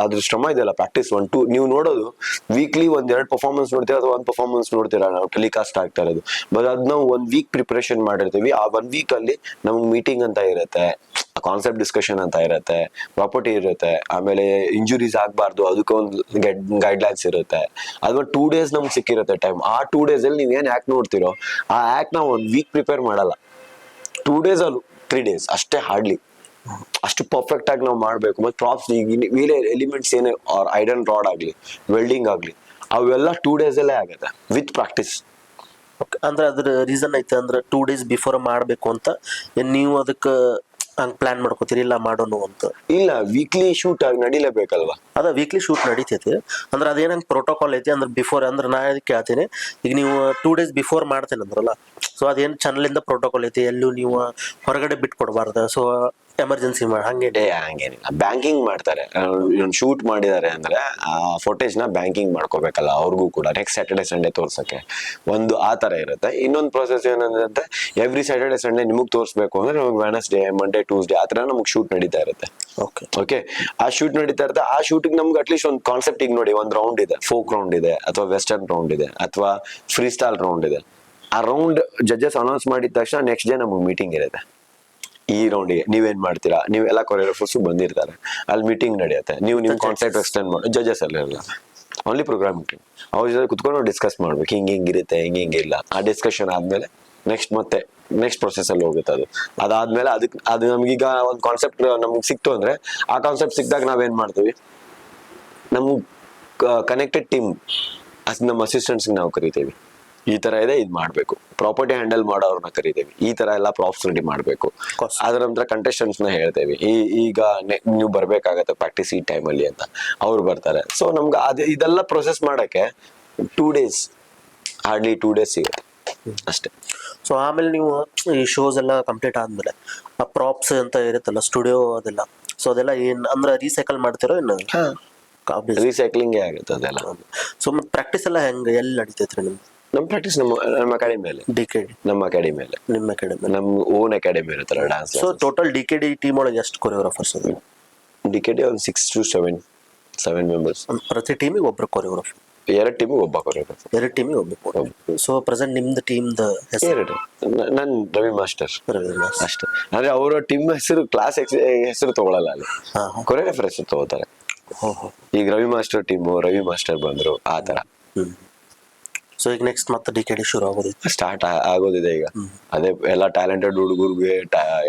Speaker 2: ಅದ್ರ ಶ್ರಮ ಇದೆಯಲ್ಲ, ಪ್ರಾಕ್ಟೀಸ್ 1 2 ನೀವು ನೋಡೋದು ವೀಕ್ಲಿ 1-2 ಪರ್ಫಾರ್ಮೆನ್ಸ್ ನೋಡ್ತೀರಾ ಅಥವಾ 1 ಪರ್ಫಾರ್ಮೆನ್ಸ್ ನೋಡ್ತೀರಾ ನಾವು ಟೆಲಿಕಾಸ್ಟ್ ಆಗ್ತಾ ಇರೋದು. ಬಟ್ ಅದ್ ನಾವು 1 week ಪ್ರಿಪರೇಷನ್ ಮಾಡಿರ್ತೀವಿ. ಆ 1 week ಅಲ್ಲಿ ನಮ್ಗೆ ಮೀಟಿಂಗ್ ಅಂತ ಇರುತ್ತೆ, ಕಾನ್ಸೆಪ್ಟ್ ಡಿಸ್ಕಷನ್ ಅಂತ ಇರುತ್ತೆ, ಪ್ರಾಪರ್ಟಿ ಇರುತ್ತೆ, ಆಮೇಲೆ ಇಂಜುರೀಸ್ ಆಗ್ಬಾರ್ದು ಅದಕ್ಕೊಂದು ಗೈಡ್ಲೈನ್ಸ್ ಇರುತ್ತೆ. ಅದ್ಮೇಲೆ 2 days ನಮ್ಗೆ ಸಿಕ್ಕಿರುತ್ತೆ ಟೈಮ್. ಆ 2 days ಅಲ್ಲಿ ನೀವೇನ್ ಆಕ್ಟ್ ನೋಡ್ತಿರೋ ಆ ಆಕ್ಟ್ ನ 1 week ಪ್ರಿಪೇರ್ ಮಾಡಲ್ಲ, 2 days ಅಲ್ಲಿ 3 days ಅಷ್ಟೇ ಹಾರ್ಡ್ಲಿ. ಅಷ್ಟು ಪರ್ಫೆಕ್ಟ್ ಆಗಿ ನಾವು ಮಾಡ್ಬೇಕು. ಮತ್ತೆ ಪ್ರಾಪ್ಸ್ ಈಗ ಎಲಿಮೆಂಟ್ಸ್ ಏನೇ ಐರನ್ ರಾಡ್ ಆಗ್ಲಿ, ವೆಲ್ಡಿಂಗ್ ಆಗ್ಲಿ, ಅವೆಲ್ಲ 2 days ಅಲ್ಲೇ ಆಗುತ್ತೆ ವಿತ್ ಪ್ರಾಕ್ಟೀಸ್.
Speaker 1: ಅಂದ್ರೆ ಅದ್ರ ರೀಸನ್ ಐತೆ ಅಂದ್ರೆ 2 days ಬಿಫೋರ್ ಮಾಡ್ಬೇಕು ಅಂತ ನೀವು ಅದಕ್ಕೆ ಹಂಗ್ ಪ್ಲಾನ್ ಮಾಡ್ಕೋತೀರಿ, ಇಲ್ಲ ಮಾಡೋನು ಅಂತ? ಇಲ್ಲ,
Speaker 2: ವೀಕ್ಲಿ ಶೂಟ್ ಆಗಿ ನಡಿಲೇಬೇಕಲ್ವಾ.
Speaker 1: ಅದ ವೀಕ್ಲಿ ಶೂಟ್ ನಡೀತೈತಿ ಅಂದ್ರೆ ಅದೇನಂಗ್ ಪ್ರೋಟೋಕಾಲ್ ಐತಿ ಅಂದ್ರೆ ಬಿಫೋರ್ ಅಂದ್ರೆ ನಾ ಅದಕ್ಕೆ ಕೇಳ್ತೀನಿ. ಈಗ ನೀವು 2 days ಬಿಫೋರ್ ಮಾಡ್ತೇನೆ ಅಂದ್ರಲ್ಲ, ಸೊ ಅದೇನ್ ಚಾನಲಿಂದ ಪ್ರೋಟೋಕಾಲ್ ಐತಿ, ಎಲ್ಲೂ ನೀವು ಹೊರಗಡೆ ಬಿಟ್ಕೊಡ್ಬಾರ್ದು, ಸೊ ಎಮರ್ಜೆನ್ಸಿ
Speaker 2: ಹಂಗೇನಿಲ್ಲ. ಬ್ಯಾಂಕಿಂಗ್ ಮಾಡ್ತಾರೆ, ಶೂಟ್ ಮಾಡಿದ್ದಾರೆ ಅಂದ್ರೆ ಆ ಫೋಟೇಜ್ ನ ಬ್ಯಾಂಕಿಂಗ್ ಮಾಡ್ಕೋಬೇಕಲ್ಲ ಅವ್ರಿಗೂ ಕೂಡ, ನೆಕ್ಸ್ಟ್ ಸ್ಯಾಟರ್ಡೆ ಸಂಡೇ ತೋರ್ಸಕ್ಕೆ ಒಂದು ಆ ತರ ಇರುತ್ತೆ. ಇನ್ನೊಂದು ಪ್ರೊಸೆಸ್ ಏನಂದ್ರೆ, ಎವ್ರಿ ಸ್ಯಾಟರ್ಡೆ ಸಂಡೇ ನಿಮಗ್ ತೋರಿಸ್ಬೇಕು ಅಂದ್ರೆ ನಮಗೆ ವೆನಸ್ಡೇ, ಮಂಡೇ, ಟ್ಯೂಸ್ಡೇ ಆ ತರ ನಮ್ಗೆ ಶೂಟ್ ನಡೀತಾ ಇರುತ್ತೆ. ಓಕೆ, ಆ ಶೂಟ್ ನಡೀತಾ ಇರುತ್ತೆ. ಆ ಶೂಟಿಗೆ ನಮ್ಗೆ ಅಟ್ಲೀಸ್ಟ್ ಒಂದು ಕಾನ್ಸೆಪ್ಟ್ ಈಗ ನೋಡಿ, ಒಂದು ರೌಂಡ್ ಇದೆ, ಫೋಕ್ ರೌಂಡ್ ಇದೆ, ಅಥವಾ ವೆಸ್ಟರ್ನ್ ರೌಂಡ್ ಇದೆ, ಅಥವಾ ಫ್ರೀ ಸ್ಟೈಲ್ ರೌಂಡ್ ಇದೆ. ಆ ರೌಂಡ್ ಜಡ್ಜಸ್ ಅನೌನ್ಸ್ ಮಾಡಿದ ತಕ್ಷಣ ನೆಕ್ಸ್ಟ್ ಡೇ ನಮಗೆ ಮೀಟಿಂಗ್ ಇರುತ್ತೆ. ಈ ರೌಂಡಿಗೆ ನೀವೇನ್ ಮಾಡ್ತೀರಾ, ನೀವೆಲ್ಲ ಕೊರಿಯೋಗ್ರಾಫರ್ಸ್ ಬಂದಿರ್ತಾರೆ, ಅಲ್ಲಿ ಮೀಟಿಂಗ್ ನಡೆಯುತ್ತೆ. ನೀವು ನಿಮ್ ಕಾನ್ಸೆಪ್ಟ್ ಎಕ್ಸ್ಟೆಂಡ್ ಮಾಡಿ, ಜಡ್ಜಸ್ ಎಲ್ಲ ಇರಲ್ಲ, ಓನ್ಲಿ ಪ್ರೋಗ್ರಾಮ್ ಮೀಟಿಂಗ್. ಅವ್ರ ಜೊತೆ ಕುತ್ಕೊಂಡು ಡಿಸ್ಕಸ್ ಮಾಡ್ಬೇಕು, ಹಿಂಗಿರುತ್ತೆ, ಹಿಂಗಿಲ್ಲ. ಆ ಡಿಸ್ಕಷನ್ ಆದ್ಮೇಲೆ ನೆಕ್ಸ್ಟ್ ಪ್ರೊಸೆಸ್ ಅಲ್ಲಿ ಹೋಗುತ್ತೆ. ಅದಾದ್ಮೇಲೆ ಅದು ನಮ್ಗೀಗ ಒಂದು ಕಾನ್ಸೆಪ್ಟ್ ನಮ್ಗೆ ಸಿಕ್ತು ಅಂದ್ರೆ, ಆ ಕಾನ್ಸೆಪ್ಟ್ ಸಿಕ್ಕಿದಾಗ ನಾವೇನ್ ಮಾಡ್ತೀವಿ, ನಮ್ಗೆ ಕನೆಕ್ಟೆಡ್ ಟೀಮ್ ನಮ್ಮ ಅಸಿಸ್ಟೆಂಟ್ಸ್ ನಾವು ಕರಿತೀವಿ. ಈ ತರ ಇದೆ, ಇದ್ ಮಾಡ್ಬೇಕು. ಪ್ರಾಪರ್ಟಿ ಹ್ಯಾಂಡಲ್ ಮಾಡೋರ್ನ ಕರಿತೇವಿ, ಈ ತರ ಎಲ್ಲ ಪ್ರಾಪ್ಸ್ ರೆಡಿ ಮಾಡ್ಬೇಕು. ಅದ್ರ ನಂತರ ಕಂಟೆಸ್ಟೆಂಟ್ಸ್ ನ ಹೇಳ್ತೇವೆ, ಈಗ ನೀವು ಬರ್ಬೇಕಾಗತ್ತೆ ಪ್ರಾಕ್ಟೀಸ್ ಈ ಟೈಮ್ ಅಲ್ಲಿ ಅಂತ. ಅವ್ರು ಬರ್ತಾರೆ. ಸೊ ನಮ್ಗೆ ಇದೆಲ್ಲ ಪ್ರೊಸೆಸ್ ಮಾಡಕ್ಕೆ 2 days, ಹಾರ್ಡ್ಲಿ 2 days ಸಿಗುತ್ತೆ ಅಷ್ಟೇ.
Speaker 1: ಸೊ ಆಮೇಲೆ ನೀವು ಈ ಶೋಸ್ ಎಲ್ಲ ಕಂಪ್ಲೀಟ್ ಆದ್ಮೇಲೆ ಆ ಪ್ರಾಪ್ಸ್ ಅಂತ ಇರುತ್ತಲ್ಲ, ಸ್ಟುಡಿಯೋ ಅದೆಲ್ಲ, ಸೊ ಅದೆಲ್ಲ ಏನ್ ಅಂದ್ರೆ ರೀಸೈಕಲ್ ಮಾಡ್ತಿರೋ ಏನು?
Speaker 2: ರೀಸೈಕ್ಲಿಂಗ್ ಆಗುತ್ತೆ ಅದೆಲ್ಲ.
Speaker 1: ಸೊ ಮತ್ತೆ ಪ್ರಾಕ್ಟೀಸ್ ಎಲ್ಲ ಹೆಂಗ ಎಲ್ಲಿ ನಡೀತೈತ್ರಿ ನಿಮ್ಗೆ?
Speaker 2: ನಮ್ಮ ಪ್ರಾಕ್ಟೀಸ್ ನಮ್ಮ ಅಕಾಡೆಮಿಯಲ್ಲಿ,
Speaker 1: ಡಿಕೆಡಿ
Speaker 2: ನಮ್ಮ ಅಕಾಡೆಮಿಯಲ್ಲಿ,
Speaker 1: ನಿಮ್ಮ ಅಕಾಡೆಮಿ,
Speaker 2: ನಮ್ಮ ಓನ್ ಅಕಾಡೆಮಿ ಇರುತ್ತಲ್ಲ dance.
Speaker 1: So total DKD team ಒಳಗೆ ಎಷ್ಟು ಕೊರಿಯೋಗ್ರಾಫರ್ಸ್ ಅದ?
Speaker 2: ಡಿಕೆಡಿ ಒಂದು 6 to 7 ಮೆಂಬರ್ಸ್.
Speaker 1: ಪ್ರತಿ ಟೀಮಿಗೆ ಒಬ್ರು ಕೊರಿಯೋಗ್ರಾಫರ್?
Speaker 2: 2 ಟೀಮಿಗೆ ಒಬ್ಬ ಕೊರಿಯೋಗ್ರಾಫರ್.
Speaker 1: 2 ಟೀಮಿಗೆ ಒಬ್ಬ. ಸೊ ಪ್ರೆಸೆಂಟ್ ನಿಮ್ದು ಟೀಮ್ದ ಹೆಸರು?
Speaker 2: 2. ನನ್ ರವಿ ಮಾಸ್ಟರ್ ಅಷ್ಟೇ. ಅಂದ್ರೆ ಅವರ ಟೀಮ್ ಹೆಸರು, ಕ್ಲಾಸ್ ಹೆಸರು ತಗೊಳಲ್ಲ, ಅಲ್ಲಿ ಕೊರಿಯೋಗ್ರಾಫರ್ ಹೆಸರು ತಗೋತಾರೆ. ಈಗ Ravi master team, Ravi master ಬಂದ್ರು, ಆ ತರ.
Speaker 1: ಸೊ ಈಗ ನೆಕ್ಸ್ಟ್ ಮತ್ತೆ ಡಿಕೆಡಿ ಶುರು ಆಗೋದಿದೆ,
Speaker 2: ಸ್ಟಾರ್ಟ್ ಆಗೋದಿದೆ ಈಗ. ಅದೇ ಎಲ್ಲ ಟ್ಯಾಲೆಂಟೆಡ್ ಹುಡುಗರಿಗೆ,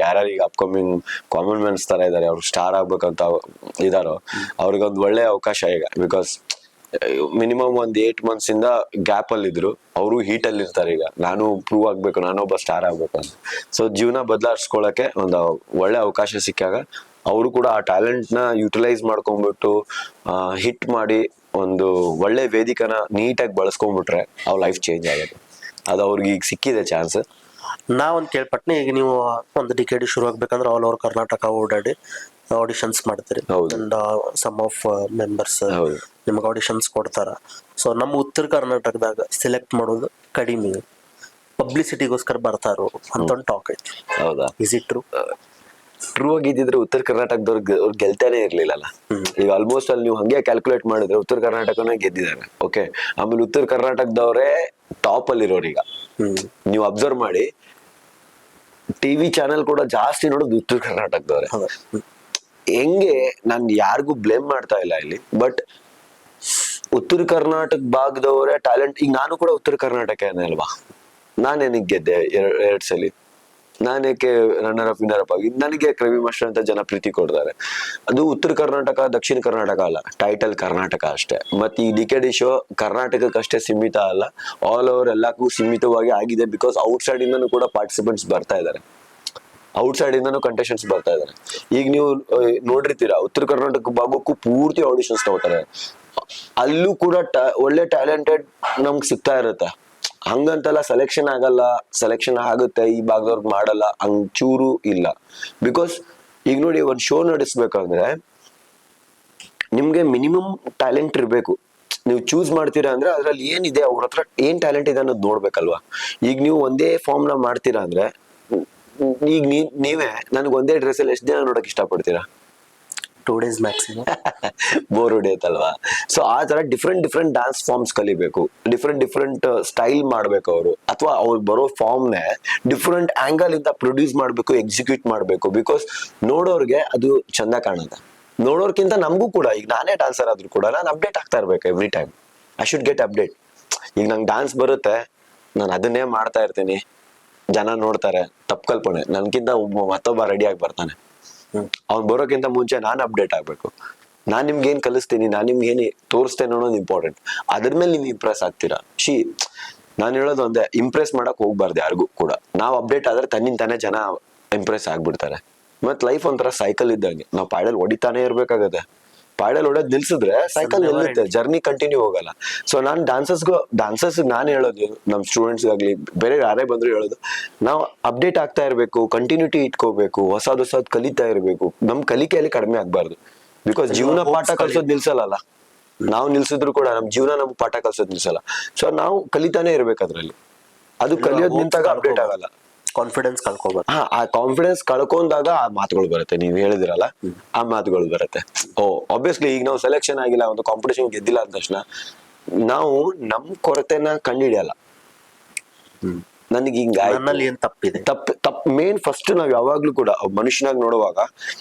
Speaker 2: ಯಾರ್ಯಾರು ಈಗ ಅಪ್ಕಮಿಂಗ್ ಕಾಮನ್ ಮ್ಯಾನ್ಸ್ ತರ ಇದಾರೆ, ಅವ್ರು ಸ್ಟಾರ್ ಆಗ್ಬೇಕಂತ ಇದಾರೋ ಅವ್ರಿಗೊಂದು ಒಳ್ಳೆ ಅವಕಾಶ ಈಗ. ಬಿಕಾಸ್ ಮಿನಿಮಮ್ 8 months ಇಂದ ಗ್ಯಾಪ್ ಅಲ್ಲಿ ಇದ್ರು, ಅವರು ಹೀಟ್ ಅಲ್ಲಿ ಇರ್ತಾರೆ. ಈಗ ನಾನು ಪ್ರೂವ್ ಆಗ್ಬೇಕು, ನಾನೊಬ್ಬ ಸ್ಟಾರ್ ಆಗ್ಬೇಕು ಅಂತ. ಸೊ ಜೀವನ ಬದಲಾಯಿಸ್ಕೊಳಕ್ಕೆ ಒಂದು ಒಳ್ಳೆ ಅವಕಾಶ ಸಿಕ್ಕಾಗ ಅವರು ಕೂಡ ಆ ಟ್ಯಾಲೆಂಟ್ ನ ಯುಟಿಲೈಸ್ ಮಾಡ್ಕೊಂಡ್ಬಿಟ್ಟು ಹಿಟ್ ಮಾಡಿ ಒಂದು ಒಳ್ಳೆ ವೇದಿಕೆನ ನೀಟಾಗಿ ಬಳಸ್ಕೊಂಡ್ಬಿಟ್ರೆ ಅವ್ರ ಲೈಫ್ ಚೇಂಜ್ ಆಗುತ್ತೆ. ಅದು ಅವ್ರಿಗೆ ಈಗ ಸಿಕ್ಕಿದೆ ಚಾನ್ಸ್.
Speaker 1: ನಾ ಒಂದು ಕೇಳ್ಪಟ್ನೆ, ಈಗ ನೀವು ಒಂದು ಡಿಕೆಡಿ ಶುರು ಆಗ್ಬೇಕಂದ್ರೆ ಆಲ್ ಓವರ್ ಕರ್ನಾಟಕ ಓಡಾಡಿ ಆಡಿಷನ್ಸ್ ಮಾಡ್ತೀರಿ, ಅಂಡ್ ಸಮ್ ಆಫ್ ಮೆಂಬರ್ಸ್ ನಿಮಗೆ ಆಡಿಷನ್ಸ್ ಕೊಡ್ತಾರ. ಸೊ ನಮ್ಮ ಉತ್ತರ ಕರ್ನಾಟಕದಾಗ ಸೆಲೆಕ್ಟ್ ಮಾಡೋದು ಕಡಿಮೆ, ಪಬ್ಲಿಸಿಟಿಗೋಸ್ಕರ ಬರ್ತಾರೋ ಅಂತ ಒಂದು ಟಾಕ್ ಐತಿ.
Speaker 2: ಹೌದಾ?
Speaker 1: Is it true?
Speaker 2: ಟ್ರೂ ಆಗಿದ್ದಿದ್ರೆ ಉತ್ತರ ಕರ್ನಾಟಕದವ್ರಿಗೆ ಗೆಲ್ತಾನೆ ಇರ್ಲಿಲ್ಲಲ್ಲ. ಈಗ ಆಲ್ಮೋಸ್ಟ್ ಅಲ್ಲಿ ನೀವು ಹಂಗೆ ಕ್ಯಾಲ್ಕುಲೇಟ್ ಮಾಡಿದ್ರೆ ಉತ್ತರ ಕರ್ನಾಟಕನೇ ಗೆದ್ದಿದ್ದಾರೆ. ಓಕೆ, ಆಮೇಲೆ ಉತ್ತರ ಕರ್ನಾಟಕದವರೇ ಟಾಪ್ ಅಲ್ಲಿ ಇರೋರು. ಈಗ ನೀವು ಅಬ್ಸರ್ವ್ ಮಾಡಿ, ಟಿವಿ ಚಾನೆಲ್ ಕೂಡ ಜಾಸ್ತಿ ನೋಡೋದು ಉತ್ತರ ಕರ್ನಾಟಕದವ್ರೆ. ಹೆಂಗೆ, ನಾನ್ ಯಾರಿಗೂ ಬ್ಲೇಮ್ ಮಾಡ್ತಾ ಇಲ್ಲ ಇಲ್ಲಿ, ಬಟ್ ಉತ್ತರ ಕರ್ನಾಟಕ ಭಾಗದವರೇ ಟ್ಯಾಲೆಂಟ್. ಈಗ ನಾನು ಕೂಡ ಉತ್ತರ ಕರ್ನಾಟಕನೇ ಅಲ್ವಾ, ನಾನೇನಿಗೆ ಗೆದ್ದೆ 2 ಸಲ. ನಾನೇಕೆ ರನ್ನರ್ ಅಪ್ ವಿನ್ನರ್ ಅಪ್ ಆಗಿ ನನಗೆ ರವಿ ಮಾಸ್ಟರ್ ಅಂತ ಜನ ಪ್ರೀತಿ ಕೊಡ್ತಾರೆ. ಅದು ಉತ್ತರ ಕರ್ನಾಟಕ ದಕ್ಷಿಣ ಕರ್ನಾಟಕ ಅಲ್ಲ, ಟೈಟಲ್ ಕರ್ನಾಟಕ ಅಷ್ಟೇ. ಮತ್ತೆ ಈ ಡಿ ಶೋ ಕರ್ನಾಟಕಕ್ಕಷ್ಟೇ ಸೀಮಿತ ಅಲ್ಲ, ಆಲ್ ಓವರ್ ಎಲ್ಲಕ್ಕೂ ಸೀಮಿತವಾಗಿ ಆಗಿದೆ. ಬಿಕಾಸ್ ಔಟ್ ಸೈಡ್ ಇಂದನೂ ಕೂಡ ಪಾರ್ಟಿಸಿಪೆಂಟ್ಸ್ ಬರ್ತಾ ಇದ್ದಾರೆ, ಔಟ್ ಸೈಡ್ ಇಂದನೂ ಕಂಟೆಸ್ಟೆಂಟ್ಸ್ ಬರ್ತಾ ಇದಾರೆ. ಈಗ ನೀವು ನೋಡಿರ್ತೀರಾ, ಉತ್ತರ ಕರ್ನಾಟಕ ಭಾಗಕ್ಕೂ ಪೂರ್ತಿ ಆಡಿಷನ್ಸ್ ತಗೋತಾರೆ. ಅಲ್ಲೂ ಕೂಡ ಒಳ್ಳೆ ಟ್ಯಾಲೆಂಟೆಡ್ ನಮ್ಗೆ ಸಿಗ್ತಾ ಇರುತ್ತೆ. ಹಂಗಂತಲ್ಲ ಸೆಲೆಕ್ಷನ್ ಆಗಲ್ಲ, ಸೆಲೆಕ್ಷನ್ ಆಗುತ್ತೆ ಈ ಭಾಗದವ್ರಿಗೆ ಮಾಡಲ್ಲ, ಹಂಗ್ ಚೂರು ಇಲ್ಲ. ಬಿಕಾಸ್ ಈಗ ನೋಡಿ, ಒಂದ್ ಶೋ ನಡೆಸ್ಬೇಕಂದ್ರೆ ನಿಮ್ಗೆ ಮಿನಿಮಮ್ ಟ್ಯಾಲೆಂಟ್ ಇರ್ಬೇಕು. ನೀವು ಚೂಸ್ ಮಾಡ್ತೀರಾ ಅಂದ್ರೆ ಅದ್ರಲ್ಲಿ ಏನಿದೆ, ಅವ್ರ ಹತ್ರ ಏನ್ ಟ್ಯಾಲೆಂಟ್ ಇದೆ ಅನ್ನೋದು ನೋಡ್ಬೇಕಲ್ವಾ. ಈಗ ನೀವು ಒಂದೇ ಫಾರ್ಮ್ ನ ಮಾಡ್ತೀರಾ ಅಂದ್ರೆ, ಈಗ ನೀವೇ ನನಗೆ ಒಂದೇ ಡ್ರೆಸ್ ಅಲ್ಲಿ ಎಷ್ಟು ದಿನ ನೋಡಕ್ ಇಷ್ಟಪಡ್ತೀರಾ?
Speaker 1: 2 days ಮ್ಯಾಕ್ಸಿಮಮ್.
Speaker 2: ಬೋರ್ ಹೊಡಿಯುತ್ತಲ್ವಾ. ಸೊ ಆ ತರ ಡಿಫ್ರೆಂಟ್ ಡಾನ್ಸ್ ಫಾರ್ಮ್ಸ್ ಕಲಿಬೇಕು, ಡಿಫ್ರೆಂಟ್ ಸ್ಟೈಲ್ ಮಾಡ್ಬೇಕು ಅವರು, ಅಥವಾ ಅವ್ರು ಬರೋ ಫಾರ್ಮ್ ನೇ ಡಿಫ್ರೆಂಟ್ ಆಂಗಲ್ ಇಂದ ಪ್ರೊಡ್ಯೂಸ್ ಮಾಡ್ಬೇಕು, ಎಕ್ಸಿಕ್ಯೂಟ್ ಮಾಡ್ಬೇಕು. ಬಿಕಾಸ್ ನೋಡೋರ್ಗೆ ಅದು ಚಂದ ಕಾಣುತ್ತೆ. ನೋಡೋರ್ಕಿಂತ ನಮಗೂ ಕೂಡ, ಈಗ ನಾನೇ ಡಾನ್ಸರ್ ಆದ್ರೂ ಕೂಡ ನಾನು ಅಪ್ಡೇಟ್ ಆಗ್ತಾ ಇರ್ಬೇಕು every time. I should get update. ಈಗ ನಂಗೆ ಡಾನ್ಸ್ ಬರುತ್ತೆ, ನಾನು ಅದನ್ನೇ ಮಾಡ್ತಾ ಇರ್ತೀನಿ, ಜನ ನೋಡ್ತಾರೆ, ತಪ್ಪು ಕಲ್ಪನೆ. ನನ್ಕಿಂತ ಮತ್ತೊಬ್ಬ ರೆಡಿ ಆಗಿ ಬರ್ತಾನೆ, ಅವ್ನ್ ಬರೋಕ್ಕಿಂತ ಮುಂಚೆ ನಾನು ಅಪ್ಡೇಟ್ ಆಗ್ಬೇಕು. ನಾನ್ ನಿಮ್ಗೆ ಏನ್ ಕಲಿಸ್ತೀನಿ, ನಾನ್ ನಿಮ್ಗೆ ಏನ್ ತೋರಿಸ್ತೇನೆ ಅನ್ನೋದು ಇಂಪಾರ್ಟೆಂಟ್. ಅದ್ರ ಮೇಲೆ ನೀವು ಇಂಪ್ರೆಸ್ ಆಗ್ತೀರಾ. ನಾನು ಹೇಳೋದು ಒಂದೇ, ಇಂಪ್ರೆಸ್ ಮಾಡಕ್ ಹೋಗ್ಬಾರ್ದು ಯಾರಿಗೂ ಕೂಡ. ನಾವು ಅಪ್ಡೇಟ್ ಆದ್ರೆ ತನ್ನಿಂತಾನೆ ಜನ ಇಂಪ್ರೆಸ್ ಆಗ್ಬಿಡ್ತಾರೆ. ಮತ್ ಲೈಫ್ ಒಂಥರ ಸೈಕಲ್ ಇದ್ದಂಗೆ, ನಾವು ಪಾಡಲ್ ಹೊಡಿತಾನೆ ಇರ್ಬೇಕಾಗತ್ತೆ. ಪಾಡಲ್ ಹೊಡೆದ್ ನಿಲ್ಸಿದ್ರೆ ಸೈಕಲ್ ನಿಲ್ಲುತ್ತೆ, ಜರ್ನಿ ಕಂಟಿನ್ಯೂ ಹೋಗಲ್ಲ. ಸೊ ನಾನ್ ಡಾನ್ಸರ್ಸ್ ನಾನು ಹೇಳೋದು, ನಮ್ ಸ್ಟೂಡೆಂಟ್ಸ್ ಆಗ್ಲಿ ಬೇರೆ ಯಾರೇ ಬಂದ್ರು ಹೇಳೋದು, ನಾವು ಅಪ್ಡೇಟ್ ಆಗ್ತಾ ಇರ್ಬೇಕು, ಕಂಟಿನ್ಯೂಟಿ ಇಟ್ಕೋಬೇಕು, ಹೊಸದ್ ಕಲಿತಾ ಇರ್ಬೇಕು. ನಮ್ ಕಲಿಕೆಯಲ್ಲಿ ಕಡಿಮೆ ಆಗ್ಬಾರ್ದು. ಬಿಕಾಸ್ ಜೀವನ ಪಾಠ ಕಲ್ಸೋದ್ ನಿಲ್ಸಲ್ಲ. ನಾವು ನಿಲ್ಸಿದ್ರು ಕೂಡ ನಮ್ ಜೀವನ ನಮ್ ಪಾಠ ಕಲ್ಸೋದ್ ನಿಲ್ಸಲ್ಲ. ಸೊ ನಾವು ಕಲಿತಾನೆ ಇರ್ಬೇಕು ಅದ್ರಲ್ಲಿ. ಅದು ಕಲಿಯೋದ್ ನಿಂತಾಗ ಅಪ್ಡೇಟ್ ಆಗಲ್ಲ.
Speaker 1: ಕಾನ್ಫಿಡೆನ್ಸ್ ಕಳ್ಕೊಬಾರ್ದು.
Speaker 2: ಆ ಕಾನ್ಫಿಡೆನ್ಸ್ ಕಳ್ಕೊಂಡಾಗ ಆ ಮಾತುಗಳು ಬರುತ್ತೆ. ನೀವ್ ಹೇಳಿದಿರಲ್ಲ, ಆ ಮಾತುಗಳು ಬರುತ್ತೆ. ಆಬ್ವಿಯಸ್ಲಿ ಈಗ ನಾವು ಸೆಲೆಕ್ಷನ್ ಆಗಿಲ್ಲ, ಒಂದು ಕಾಂಪಿಟೇಷನ್ ಗೆದ್ದಿಲ್ಲ ಅಂದ ತಕ್ಷಣ ನಾವು ನಮ್ ಕೊರತೆನ ಕಂಡುಹಿಡಿಯಲ್ಲ. ನನಗೆ ಹಿಂಗ
Speaker 1: ಏನ್ ತಪ್ಪಿದೆ,
Speaker 2: ತಪ್ಪು ಮೇನ್ ಫಸ್ಟ್ ನಾವ್ ಯಾವಾಗ್ಲೂ ಕೂಡ ಮನುಷ್ಯನಾಗ್ ನೋಡುವಾಗ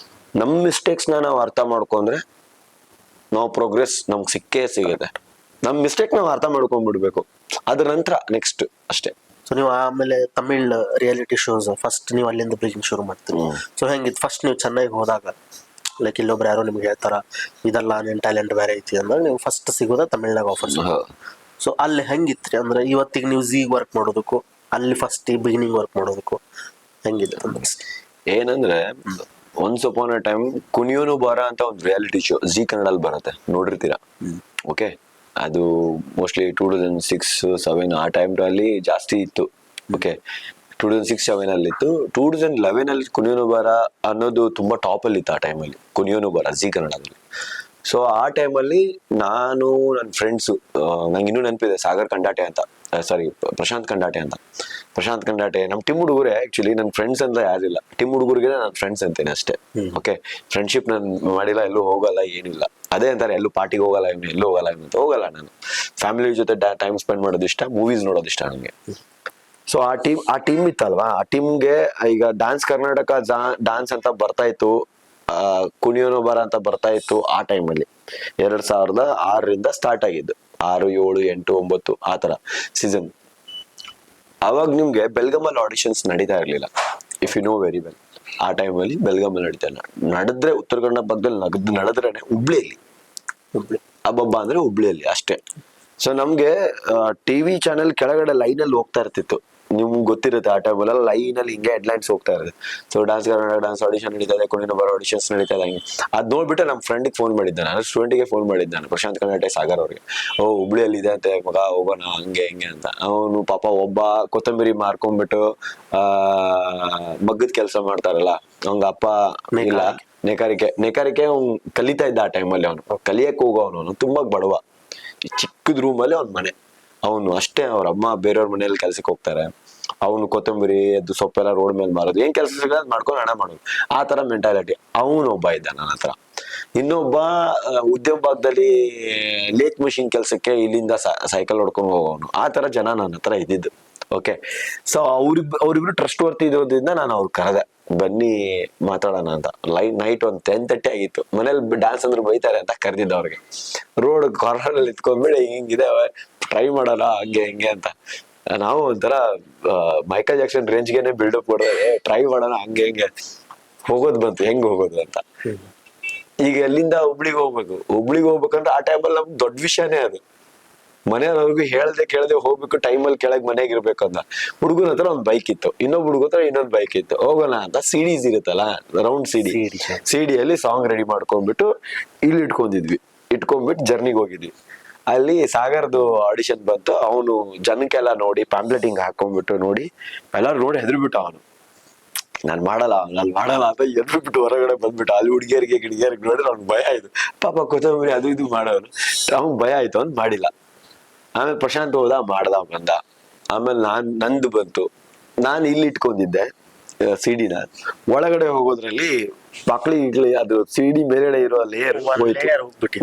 Speaker 2: ನಮ್ ಮಿಸ್ಟೇಕ್ಸ್ ನಾವು ಅರ್ಥ ಮಾಡ್ಕೊಂಡ್ರೆ ನಾವು ಪ್ರೋಗ್ರೆಸ್ ನಮ್ಗೆ ಸಿಗುತ್ತೆ. ನಮ್ ಮಿಸ್ಟೇಕ್ ನಾವು ಅರ್ಥ ಮಾಡ್ಕೊಂಡ್ಬಿಡ್ಬೇಕು, ಅದ್ರ ನಂತರ ನೆಕ್ಸ್ಟ್ ಅಷ್ಟೇ.
Speaker 1: ಸೊ ನೀವು ಆಮೇಲೆ ತಮಿಳ್ ರಿಯಾಲಿಟಿ ಶೋಸ್ ಫಸ್ಟ್ ನೀವು ಅಲ್ಲಿಂದ ಬ್ರೇಕಿಂಗ್ ಶುರು ಮಾಡ್ತೀರಿ. ಸೊ ಹೆಂಗಿತ್ತು ಫಸ್ಟ್ ನೀವು ಚೆನ್ನೈಗೆ ಹೋದಾಗ? ಲೈಕ್ ಇಲ್ಲೊಬ್ರು ಯಾರೋ ನಿಮ್ಗೆ ಹೇಳ್ತಾರ ಇದೆಲ್ಲ ನಿನ್ ಟ್ಯಾಲೆಂಟ್ ಬೇರೆ ಐತಿ ಅಂದ್ರೆ ನೀವು ಫಸ್ಟ್ ಸಿಗೋದ ತಮಿಳ್ನಾಗ ಆಫರ್ಸ್. ಸೊ ಅಲ್ಲಿ ಹೆಂಗಿತ್ರಿ ಅಂದ್ರೆ ಇವತ್ತಿಗೆ ನೀವು ಝೀಗ್ ವರ್ಕ್ ಮಾಡೋದಕ್ಕೂ ಅಲ್ಲಿ ಫಸ್ಟ್ ಬಿಗಿನಿಂಗ್ ವರ್ಕ್ ಮಾಡೋದಕ್ಕೂ ಹೆಂಗಿತ್ತು?
Speaker 2: ಏನಂದ್ರೆ ಒನ್ಸ್ ಅಪಾನ್ ಅ ಟೈಮ್ ಕುಣಿಯೋನು ಬಾರ ಅಂತ ಒಂದು ರಿಯಾಲಿಟಿ ಶೋ ಜಿ ಕನ್ನಡಲ್ಲಿ ಬರುತ್ತೆ, ನೋಡಿರ್ತೀರಾ. ಓಕೆ, ಅದು ಮೋಸ್ಟ್ಲಿ 2006-07 ಆ ಟೈಮ್ ಅಲ್ಲಿ ಜಾಸ್ತಿ ಇತ್ತು. ಓಕೆ, 2006-07 ಅಲ್ಲಿ ಇತ್ತು. 2011 ಅಲ್ಲಿ ಕುಣಿಯೋನು ಬಾರ ಅನ್ನೋದು ತುಂಬಾ ಟಾಪ್ ಅಲ್ಲಿ ಇತ್ತು ಆ ಟೈಮಲ್ಲಿ, ಕುಣಿಯೋನು ಬಾರ ಜಿ ಕನ್ನಡದಲ್ಲಿ. ಸೊ ಆ ಟೈಮಲ್ಲಿ ನಾನು ನನ್ನ ಫ್ರೆಂಡ್ಸು, ನಂಗೆ ಇನ್ನೂ ನೆನಪಿದೆ, ಸಾಗರ್ ಕಂಡಾಟೆ ಅಂತ, ಸಾರಿ ಪ್ರಶಾಂತ್ ಕಂಡಾಟೆ ನಮ್ ಟೀಮ್ ಹುಡುಗರೇ. ಆಕ್ಚುಲಿ ನನ್ನ ಫ್ರೆಂಡ್ಸ್ ಅಂತ ಯಾರಿಲ್ಲ, ಟೀಮ್ ಹುಡುಗರಿಗೆ ನಾನು ಫ್ರೆಂಡ್ಸ್ ಅಂತೇನೆ ಅಷ್ಟೇ. ಓಕೆ, ಫ್ರೆಂಡ್ಶಿಪ್ ನಾನು ಮಾಡಿಲ್ಲ, ಎಲ್ಲೂ ಹೋಗಲ್ಲ, ಏನಿಲ್ಲ. ಅದೇ ಅಂತಾರೆ ಎಲ್ಲೂ ಪಾರ್ಟಿಗೆ ಹೋಗಲ್ಲ, ಎಲ್ಲೂ ಹೋಗಲ್ಲ. ನಾನು ಫ್ಯಾಮಿಲಿ ಜೊತೆ ಟೈಮ್ ಸ್ಪೆಂಡ್ ಮಾಡೋದು ಇಷ್ಟ, ಮೂವೀಸ್ ನೋಡೋದು ಇಷ್ಟ ನನಗೆ. ಸೊ ಆ ಟೀಮ್ ಇತ್ತಲ್ವಾ, ಆ ಟೀಮ್ಗೆ ಈಗ ಡಾನ್ಸ್ ಕರ್ನಾಟಕ ಡಾನ್ಸ್ ಅಂತ ಬರ್ತಾ ಇತ್ತು, ಕುಣಿಯೋನು ಬಾರ ಅಂತ ಬರ್ತಾ ಇತ್ತು. ಆ ಟೈಮಲ್ಲಿ 2006 ಸ್ಟಾರ್ಟ್ ಆಗಿದ್ದು, 6, 7, 8, 9 ಆ ತರ ಸೀಸನ್. ಅವಾಗ ನಿಮ್ಗೆ ಬೆಲ್ಗಮಲ್ಲಿ ಆಡಿಷನ್ಸ್ ನಡೀತಾ ಇರ್ಲಿಲ್ಲ, if you know very well. ಆ ಟೈಮಲ್ಲಿ ಬೆಲ್ಗಮಲ್ಲಿ ನಡೀತಾ ಇಲ್ಲ. ನಡೆದ್ರೆ ಉತ್ತರ ಕನ್ನಡ ಭಾಗದಲ್ಲಿ ನಡೆದ್ರೇನೆ ಹುಬ್ಳಿಯಲ್ಲಿ, ಹಬ್ಬ ಅಂದ್ರೆ ಹುಬ್ಳಿಯಲ್ಲಿ ಅಷ್ಟೇ. ಸೊ ನಮ್ಗೆ ಟಿವಿ ಚಾನೆಲ್ ಕೆಳಗಡೆ ಲೈನ್ ಅಲ್ಲಿ ಹೋಗ್ತಾ ಇರ್ತಿತ್ತು, ನಿಮ್ಗೆ ಗೊತ್ತಿರುತ್ತೆ. ಆ ಟೈಮಲ್ಲ ಲೈನ್ ಅಲ್ಲಿ ಹಿಂಗೆ ಹೆಡ್ಲೈನ್ಸ್ ಹೋಗ್ತಾ ಇರುತ್ತೆ. So dance Karnataka dance audition ನಡೀತಾ ಇದೆ, ಕುಣಿಯೋನು ಬಾರ ಆಡಿಷನ್ಸ್ ನಡೀತಾ ಇದೆ. ಹಂಗೆ ಅದ್ ನೋಡ್ಬಿಟ್ಟು ನಮ್ಮ ಫ್ರೆಂಡ್ಗೆ ಫೋನ್ ಮಾಡಿದ್ದೆ, ನಾನು ಸ್ಟೂಡೆಂಟ್ಗೆ ಫೋನ್ ಮಾಡಿದ್ದಾನೆ, ಪ್ರಶಾಂತ್ ಕಂಡಾಟೆ ಸಾಗರ್ ಅವ್ರಿಗೆ. ಹುಬ್ಳಿಯಲ್ಲಿ ಇದೆ ಅಂತೆ ಮಗ, ಹೋಗೋಣ ಹಂಗೆ ಹಿಂಗೆ ಅಂತ. ಅವನು ಪಾಪ ಒಬ್ಬ ಕೊತ್ತಂಬರಿ ಮಾರ್ಕೊಂಡ್ಬಿಟ್ಟು ಮಗ್ಗದ ಕೆಲಸ ಮಾಡ್ತಾರಲ್ಲ, ಅವಂಗ ಅಪ್ಪ ಇಲ್ಲ, ನೇಕಾರಿಕೆ ಅವ್ನು ಕಲಿತಾ ಇದ್ದ ಆ ಟೈಮಲ್ಲಿ. ಅವನು ಕಲಿಯಕ್ ಹೋಗೋನು ತುಂಬಾ ಬಡವ, ಚಿಕ್ಕದ ರೂಮಲ್ಲಿ ಅವ್ನ ಮನೆ. ಅವನು ಅಷ್ಟೇ, ಅವ್ರ ಅಮ್ಮ ಬೇರೆಯವ್ರ ಮನೆಯಲ್ಲಿ ಕೆಲ್ಸಕ್ಕೆ ಹೋಗ್ತಾರೆ. ಅವನು ಕೊತ್ತಂಬರಿ ಅದು ಸೊಪ್ಪೆಲ್ಲ ರೋಡ್ ಮೇಲೆ ಮಾರೋದು, ಏನ್ ಕೆಲಸ ಸಿಗೋದು ಮಾಡ್ಕೊಂಡು ಹಣ ಮಾಡೋದು, ಆ ತರ ಮೆಂಟಾಲಿಟಿ. ಅವನು ಒಬ್ಬ ಇದ್ದ ನನ್ನ ಹತ್ರ. ಇನ್ನೊಬ್ಬ ಉದ್ಯೋಗ ಭಾಗದಲ್ಲಿ ಲೇತ್ ಮಷಿನ್ ಕೆಲ್ಸಕ್ಕೆ ಇಲ್ಲಿಂದ ಸೈಕಲ್ ಹೊಡ್ಕೊಂಡು ಹೋಗೋನು. ಆ ತರ ಜನ ನನ್ನ ಹತ್ರ ಇದ್ದಿದ್ದು. ಓಕೆ, ಸೊ ಅವ್ರಿಬ್ರು ಟ್ರಸ್ಟ್ ವರ್ತಿ ಇರೋದ್ರಿಂದ ನಾನು ಅವ್ರು ಕರೆದೆ, ಬನ್ನಿ ಮಾತಾಡೋಣ ಅಂತ. ನೈಟ್ ಒಂದು 10:30 ಆಗಿತ್ತು. ಮನೇಲಿ ಡ್ಯಾನ್ಸ್ ಅಂದ್ರೆ ಬೈತಾರೆ ಅಂತ ಕರೆದಿದ್ದ ಅವ್ರಿಗೆ. ರೋಡ್ ಕಾರ್ನರ್ ಅಲ್ಲಿ ಇತ್ಕೊಂಡ್ಬಿಡಿ, ಹಿಂಗಿದೆ ಟ್ರೈ ಮಾಡೋಣ ಹಂಗೆ ಹಿಂಗೆ ಅಂತ. ನಾವು ಒಂಥರ ಮೈಕಲ್ ಜಾಕ್ಸನ್ ರೇಂಜ್ಗೆನೆ ಬಿಲ್ಡಪ್ ಕೊಡ್ತಾರೆ, ಟ್ರೈ ಮಾಡೋಣ ಹಂಗೆ ಹೆಂಗೆ ಹೋಗೋದು ಬಂತು, ಹೆಂಗ್ ಹೋಗೋದು ಅಂತ. ಈಗ ಎಲ್ಲಿಂದ ಹುಬ್ಳಿಗೆ ಹೋಗ್ಬೇಕಂದ್ರೆ ಆ ಟೈಮಲ್ಲಿ ನಮ್ಗೆ ದೊಡ್ಡ ವಿಷಯನೇ ಅದು. ಮನೆಯವ್ರಿಗೂ ಹೇಳ್ದೆ ಕೇಳ್ದೆ ಹೋಗ್ಬೇಕು, ಟೈಮಲ್ಲಿ ಕೆಳಗ್ ಮನೆಗೆ ಇರ್ಬೇಕು ಅಂತ. ಹುಡುಗನ ಹತ್ರ ಒಂದ್ ಬೈಕ್ ಇತ್ತು, ಇನ್ನೊಬ್ಬ ಹುಡುಗ ಹತ್ರ ಇನ್ನೊಂದ್ ಬೈಕ್ ಇತ್ತು. ಹೋಗೋಣ ಅಂತ ಸಿಡೀಸ್ ಇರುತ್ತಲ್ಲ, ರೌಂಡ್ ಸಿಡಿಯಲ್ಲಿ ಸಾಂಗ್ ರೆಡಿ ಮಾಡ್ಕೊಂಡ್ಬಿಟ್ಟು ಇಲ್ಲಿ ಇಟ್ಕೊಂಡ್ಬಿಟ್ಟು ಜರ್ನಿಗೆ ಹೋಗಿದ್ವಿ. ಅಲ್ಲಿ ಸಾಗರ್ದು ಆಡಿಷನ್ ಬಂತು. ಅವನು ಜನಕ್ಕೆಲ್ಲ ನೋಡಿ ಪ್ಯಾಂಪ್ಲೆಟಿಂಗ್ ಹಾಕೊಂಡ್ಬಿಟ್ಟು ನೋಡಿ ಎಲ್ಲಾರು ನೋಡಿ ಹೆದರ್ಬಿಟ್ಟು ಅವನು ನಾನ್ ಮಾಡಲ್ಲ ಅಂತ ಎದ್ಬಿಟ್ಟು ಹೊರಗಡೆ ಬಂದ್ಬಿಟ್ಟು ಅಲ್ಲಿ ಹುಡುಗಿಯರಿಗೆ ನೋಡಿದ್ರೆ ಅವ್ನಿಗೆ ಭಯ ಆಯ್ತು. ಪಾಪ ಕೊತ್ತಂಬರಿ ಅದು ಇದು ಮಾಡೋನು, ಅವ್ನಿಗೆ ಭಯ ಆಯ್ತು ಅಂತ ಮಾಡಿಲ್ಲ. ಆಮೇಲೆ ಪ್ರಶಾಂತ್ ಹೋದ, ಬಂದ. ಆಮೇಲೆ ನಂದು ಬಂತು. ನಾನು ಇಲ್ಲಿ ಇಟ್ಕೊಂಡಿದ್ದೆ ಸಿಡಿನ. ಒಳಗಡೆ ಹೋಗೋದ್ರಲ್ಲಿ ಮಕ್ಳಿಗೆ ಅದು ಸಿಡಿ ಮೇಲ್ಗಡೆ ಇರೋ ಲೇಯರ್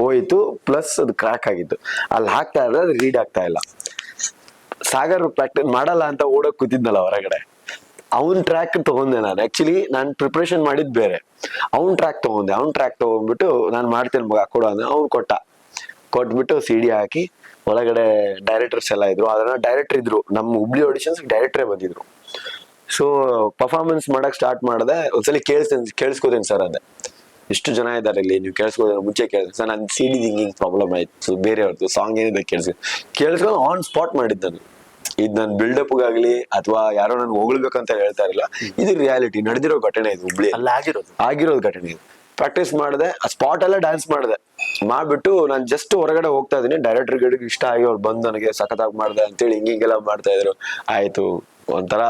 Speaker 2: ಹೋಯ್ತು, ಪ್ಲಸ್ ಅದು ಕ್ರಾಕ್ ಆಗಿತ್ತು. ಅಲ್ಲಿ ಹಾಕ್ತಾ ಇದ್ರೆ ಅದು ರೀಡ್ ಆಗ್ತಾ ಇಲ್ಲ. ಸಾಗರ್ ಪ್ರಾಕ್ಟೀಸ್ ಮಾಡಲ್ಲ ಅಂತ ಓಡೋಕ್ ಕೂತಿದ್ನಲ್ಲ ಹೊರಗಡೆ, ಅವನ್ ಟ್ರ್ಯಾಕ್ ತಗೊಂಡೆ ನಾನು. ಆಕ್ಚುಲಿ ನಾನ್ ಪ್ರಿಪರೇಷನ್ ಮಾಡಿದ್ ಬೇರೆ, ಅವ್ನ್ ಟ್ರ್ಯಾಕ್ ತಗೊಂಡ್ಬಿಟ್ಟು ನಾನು ಮಾಡ್ತೇನೆ ಮಗ ಕೊಡು ಅಂದ್ರೆ ಅವ್ನು ಕೊಟ್ಬಿಟ್ಟು ಸಿಡಿ ಹಾಕಿ ಒಳಗಡೆ ಡೈರೆಕ್ಟರ್ಸ್ ಎಲ್ಲ ಇದ್ರು. ಅದನ್ನ ಡೈರೆಕ್ಟರ್ ಇದ್ರು, ನಮ್ಮ ಹುಬ್ಳಿ ಆಡಿಷನ್ಸ್ ಡೈರೆಕ್ಟರೇ ಬಂದಿದ್ರು. ಸೊ ಪರ್ಫಾರ್ಮೆನ್ಸ್ ಮಾಡಕ್ ಸ್ಟಾರ್ಟ್ ಮಾಡಿದೆ. ಒಂದ್ಸಲಿ ಕೇಳಿಸ್ಕೋತೇನೆ ಸರ್ ಅಂದೆ, ಎಷ್ಟು ಜನ ಇದಾರೆ ಇಲ್ಲಿ, ನೀವು ಕೇಳಿಸ್ಕೋದ್ರೆ ಮುಂಚೆ ಕೇಳಿದ್ರೆ ಸರ್ ನನ್ ಸಿಡಿ ಹಿಂಗಿಂಗ್ ಪ್ರಾಬ್ಲಮ್ ಆಯ್ತು, ಬೇರೆಯವ್ರದ್ದು ಸಾಂಗ್ ಏನಿದೆ ಕೇಳಿಸ್ಕೊಂಡು ಆನ್ ಸ್ಪಾಟ್ ಮಾಡಿದ್ದು ನಾನು. ಇದು ನನ್ ಬಿಲ್ಡಪ್ಗಾಗ್ಲಿ ಅಥವಾ ಯಾರೋ ನನ್ ಹೊಗಳ್ಬೇಕಂತ ಹೇಳ್ತಾ ಇರಲಿಲ್ಲ, ಇದು ರಿಯಾಲಿಟಿ ನಡೆದಿರೋ ಘಟನೆ ಇದು, ಹುಬ್ಳಿ ಆಗಿರೋದು ಘಟನೆ ಇದು. ಪ್ರಾಕ್ಟೀಸ್ ಮಾಡಿದೆ, ಆ ಸ್ಪಾಟ್ ಎಲ್ಲ ಡ್ಯಾನ್ಸ್ ಮಾಡಿದೆ. ಮಾಡ್ಬಿಟ್ಟು ನಾನು ಜಸ್ಟ್ ಹೊರಗಡೆ ಹೋಗ್ತಾ ಇದೀನಿ, ಡೈರೆಕ್ಟರ್ ಗಿಡಕ್ಕೆ ಇಷ್ಟ ಆಗಿ ಅವ್ರು ಬಂದು ನನಗೆ ಸಖತ್ತಾಗಿ ಮಾಡ್ದೆ ಅಂತೇಳಿ ಹಿಂಗೆಲ್ಲ ಮಾಡ್ತಾ ಇದ್ರು. ಆಯ್ತು, ಒಂಥರ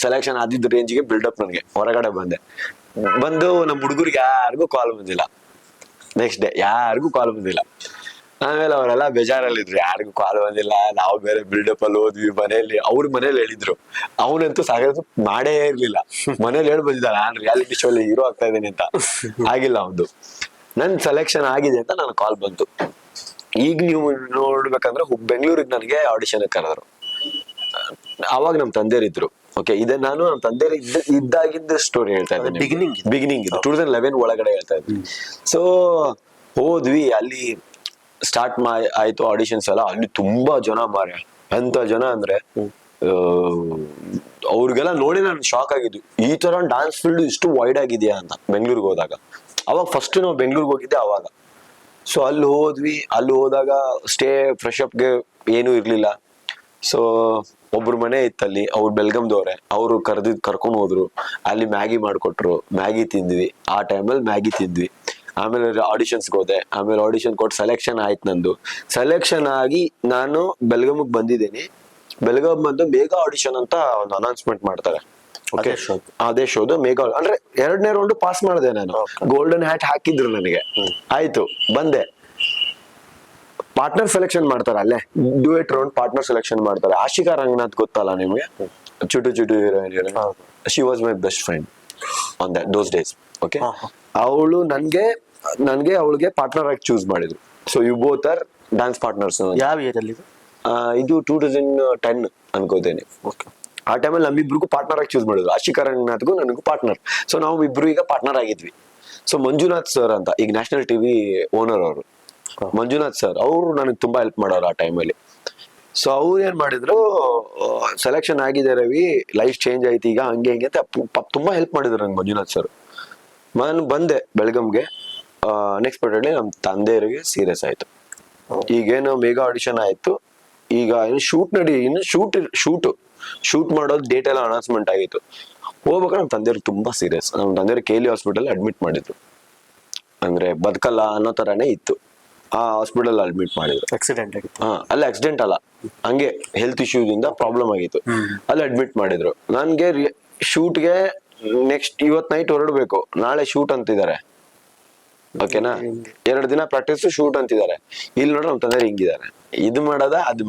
Speaker 2: ಸೆಲೆಕ್ಷನ್ ಆದಿದ್ದ ರೇಂಜ್ಗೆ ಬಿಲ್ಡಪ್. ನನಗೆ ಹೊರಗಡೆ ಬಂದು ನಮ್ಮ ಹುಡುಗರಿಗೆ ಯಾರಿಗೂ ಕಾಲ್ ಬಂದಿಲ್ಲ. ನೆಕ್ಸ್ಟ್ ಡೇ ಯಾರಿಗೂ ಕಾಲ್ ಬಂದಿಲ್ಲ. ಆಮೇಲೆ ಅವರೆಲ್ಲ ಬೇಜಾರಲ್ಲಿದ್ರು, ಯಾರಿಗೂ ಕಾಲ್ ಬಂದಿಲ್ಲ, ನಾವು ಬೇರೆ ಬಿಲ್ಡಪ್ ಅಲ್ಲಿ ಹೋದ್ವಿ. ಮನೇಲಿ ಹೇಳಿದ್ರು, ಅವನಂತೂ ಸಾಗರ ಮಾಡೇ ಇರ್ಲಿಲ್ಲ. ಮನೇಲಿ ಹೇಳಿ ಬಂದಿದ್ದ, ನಾನು ರಿಯಾಲಿಟಿ ಶೋ ಅಲ್ಲಿ ಹೀರೋ ಆಗ್ತಾ ಇದ್ದೀನಿ ಅಂತ. ಆಗಿಲ್ಲ ಅವನು. ನನ್ ಸೆಲೆಕ್ಷನ್ ಆಗಿದೆ ಅಂತ ನನಗೆ ಕಾಲ್ ಬಂತು. ಈಗ ನೀವು ನೋಡ್ಬೇಕಂದ್ರೆ ಬೆಂಗಳೂರಿಗೆ ನನಗೆ ಆಡಿಷನ್ ಕರೆದ್ರು. ಅವಾಗ ನಮ್ ತಂದೆಯರಿದ್ರು. ಓಕೆ, ಇದೇ ನಾನು ನಮ್ಮ ತಂದೆಯರ್ ಇದ್ದಾಗಿದ್ದ ಸ್ಟೋರಿ ಹೇಳ್ತಾ ಇದ್ದೇನೆ. ಬಿಗಿನಿಂಗ್ ಇದು 2011 ಒಳಗಡೆ ಹೇಳ್ತಾ ಇದ್ದೀನಿ. ಸೊ ಹೋದ್ವಿ, ಅಲ್ಲಿ ಸ್ಟಾರ್ಟ್ ಆಯ್ತು ಆಡಿಷನ್ಸ್ ಎಲ್ಲ. ಅಲ್ಲಿ ತುಂಬಾ ಜನ ಮಾರ್ಯ, ಎಂತ ಜನ ಅಂದ್ರೆ ಅವ್ರಿಗೆಲ್ಲ ನೋಡಿ ನಾನು ಶಾಕ್ ಆಗಿದ್ದು, ಈ ತರ ಡಾನ್ಸ್ ಫೀಲ್ಡ್ ಇಷ್ಟು ವೈಡ್ ಆಗಿದೆಯಾ ಅಂತ. ಬೆಂಗಳೂರಿಗೆ ಹೋದಾಗ, ಅವಾಗ ಫಸ್ಟ್ ನಾವು ಬೆಂಗಳೂರಿಗೆ ಹೋಗಿದ್ದೆ ಅವಾಗ. ಸೊ ಅಲ್ಲಿ ಹೋದಾಗ ಸ್ಟೇ ಫ್ರೆಶ್ ಅಪ್ಗೆ ಏನೂ ಇರ್ಲಿಲ್ಲ. ಸೊ ಒಬ್ರು ಮನೆ ಇತ್ತಲ್ಲಿ, ಅವ್ರು ಬೆಲ್ಗಮ್ದವ್ರೆ, ಅವರು ಕರ್ಕೊಂಡು ಹೋದ್ರು. ಅಲ್ಲಿ ಮ್ಯಾಗಿ ಮಾಡ್ಕೊಟ್ರು, ಮ್ಯಾಗಿ ತಿಂದ್ವಿ. ಆ ಟೈಮಲ್ಲಿ ಮ್ಯಾಗಿ ತಿಂದ್ವಿ. ಆಮೇಲೆ ಆಡಿಷನ್ಸ್ಗೆ ಹೋದೆ. ಆಮೇಲೆ ಆಡಿಷನ್ ಕೊಟ್ಟು ಸೆಲೆಕ್ಷನ್ ಆಯ್ತು. ನಂದು ಸೆಲೆಕ್ಷನ್ ಆಗಿ ನಾನು ಬೆಲ್ಗಮ್ಗೆ ಬಂದಿದ್ದೀನಿ. ಬೆಲ್ಗಾಮ್ ಬಂದು ಮೇಗಾ ಆಡಿಷನ್ ಅಂತ ಒಂದು ಅನೌನ್ಸ್ಮೆಂಟ್ ಮಾಡ್ತಾರೆ. ಓಕೆ, ಅದೇ ಶೋದು ಮೇಗಾ. ಅಂದ್ರೆ 2ನೇ ರೌಂಡ್ ಪಾಸ್ ಮಾಡಿದೆ ನಾನು. ಗೋಲ್ಡನ್ ಹ್ಯಾಟ್ ಹಾಕಿದ್ರು ನನಗೆ. ಆಯ್ತು, ಬಂದೆ. ಪಾರ್ಟ್ನರ್ ಸೆಲೆಕ್ಷನ್ ಮಾಡ್ತಾರೆ ಅಲ್ಲೇ, ಡ್ಯೂಯೆಟ್ ರೌಂಡ್ ಪಾರ್ಟ್ನರ್ ಸೆಲೆಕ್ಷನ್ ಮಾಡ್ತಾರೆ. ಆಶಿಕಾ ರಂಗನಾಥ್ ಗೊತ್ತಲ್ಲ ನಿಮ್ಗೆ, ಚುಟು heroine. She was my best friend on those days. Okay, ಅವಳು ನನ್ಗೆ ಅವಳಿಗೆ ಪಾರ್ಟ್ನರ್ ಆಗಿ ಚೂಸ್ ಮಾಡಿದ್ರು. So you both are dance partners.
Speaker 1: ಯಾವ ಇಯರ್ ಅಲ್ಲಿ
Speaker 2: ಇದು 2010 ಅನ್ಕೋತೇನೆ. ಆ ಟೈಮಲ್ಲಿ ನಮ್ಮಿಬ್ರಿಗೂ ಪಾರ್ಟ್ನರ್ ಆಗಿ ಚೂಸ್ ಮಾಡಿದ್ರು. ಆಶಿಕಾ ರಂಗನಾಥ್ಗೂ ನನಗೂ ಪಾರ್ಟ್ನರ್. ಸೊ ನಾವು ಇಬ್ರು ಈಗ ಪಾರ್ಟ್ನರ್ ಆಗಿದ್ವಿ. ಸೊ ಮಂಜುನಾಥ್ ಸರ್ ಅಂತ, ಈಗ ನ್ಯಾಷನಲ್ ಟಿವಿ ಓನರ್ ಅವರು, ಮಂಜುನಾಥ್ ಸರ್, ಅವರು ನನಗೆ ತುಂಬಾ ಹೆಲ್ಪ್ ಮಾಡೋರು ಆ ಟೈಮಲ್ಲಿ. ಸೊ ಅವ್ರು ಏನ್ ಮಾಡಿದ್ರು, ಸೆಲೆಕ್ಷನ್ ಆಗಿದೆ ರವಿ, ಲೈಫ್ ಚೇಂಜ್ ಆಯ್ತು ಈಗ, ಹಂಗೆ ಹಿಂಗೆ ಅಂತ ತುಂಬಾ ಹೆಲ್ಪ್ ಮಾಡಿದ್ರು ನಂಗೆ ಮಂಜುನಾಥ್ ಸರ್. ನಾನು ಬಂದೆ ಬೆಳಗಮ್ಗೆ. ನೆಕ್ಸ್ಟ್ ಪೀರಿಯಡ್ ನಮ್ಮ ತಂದೆಯವರಿಗೆ ಸೀರಿಯಸ್ ಆಯ್ತು. ಈಗೇನು ಮೇಗಾ ಆಡಿಷನ್ ಆಯ್ತು, ಈಗ ಇನ್ನು ಶೂಟ್ ಮಾಡೋದು ಡೇಟ್ ಎಲ್ಲ ಅನೌನ್ಸ್ಮೆಂಟ್ ಆಗಿತ್ತು. ಹೋಗ್ಬೇಕಾದ್ರೆ ನಮ್ಮ ತಂದೆಯವ್ರಿಗೆ ತುಂಬಾ ಸೀರಿಯಸ್. ನಮ್ಮ ತಂದೆಯವ್ರಿಗೆ KLE ಹಾಸ್ಪಿಟಲ್ ಅಡ್ಮಿಟ್ ಮಾಡಿದ್ರು. ಅಂದ್ರೆ ಬದುಕಲ್ಲ ಅನ್ನೋ ತರಾನೇ ಇತ್ತು. ಆ ಹಾಸ್ಪಿಟಲ್ ಅಡ್ಮಿಟ್ ಮಾಡಿದ್ರು.
Speaker 1: ಆಕ್ಸಿಡೆಂಟ್ ಆಗಿತ್ತು.
Speaker 2: ಅಲ್ಲಿ ಆಕ್ಸಿಡೆಂಟ್ ಅಲ್ಲ, ಹಂಗೆ ಹೆಲ್ತ್ ಇಶ್ಯೂದಿಂದ ಪ್ರಾಬ್ಲಮ್ ಆಗಿತ್ತು. ಅಲ್ಲಿ ಅಡ್ಮಿಟ್ ಮಾಡಿದ್ರು. ನನ್ಗೆ ಶೂಟ್ಗೆ ನೆಕ್ಸ್ಟ್ ಇವತ್ ನೈಟ್ ಹೊರಡ್ಬೇಕು, ನಾಳೆ ಶೂಟ್ ಅಂತಿದ್ದಾರೆ. ಓಕೆನಾ, 2 ದಿನ ಪ್ರಾಕ್ಟೀಸ್, ಶೂಟ್ ಅಂತಿದ್ದಾರೆ. ಇಲ್ಲಿ ನೋಡ್ರೆ ನಮ್ಮ ತಂದೆ ಹಿಂಗಿದ್ದಾರೆ, ಇದು ಮಾಡೋದ ಇದು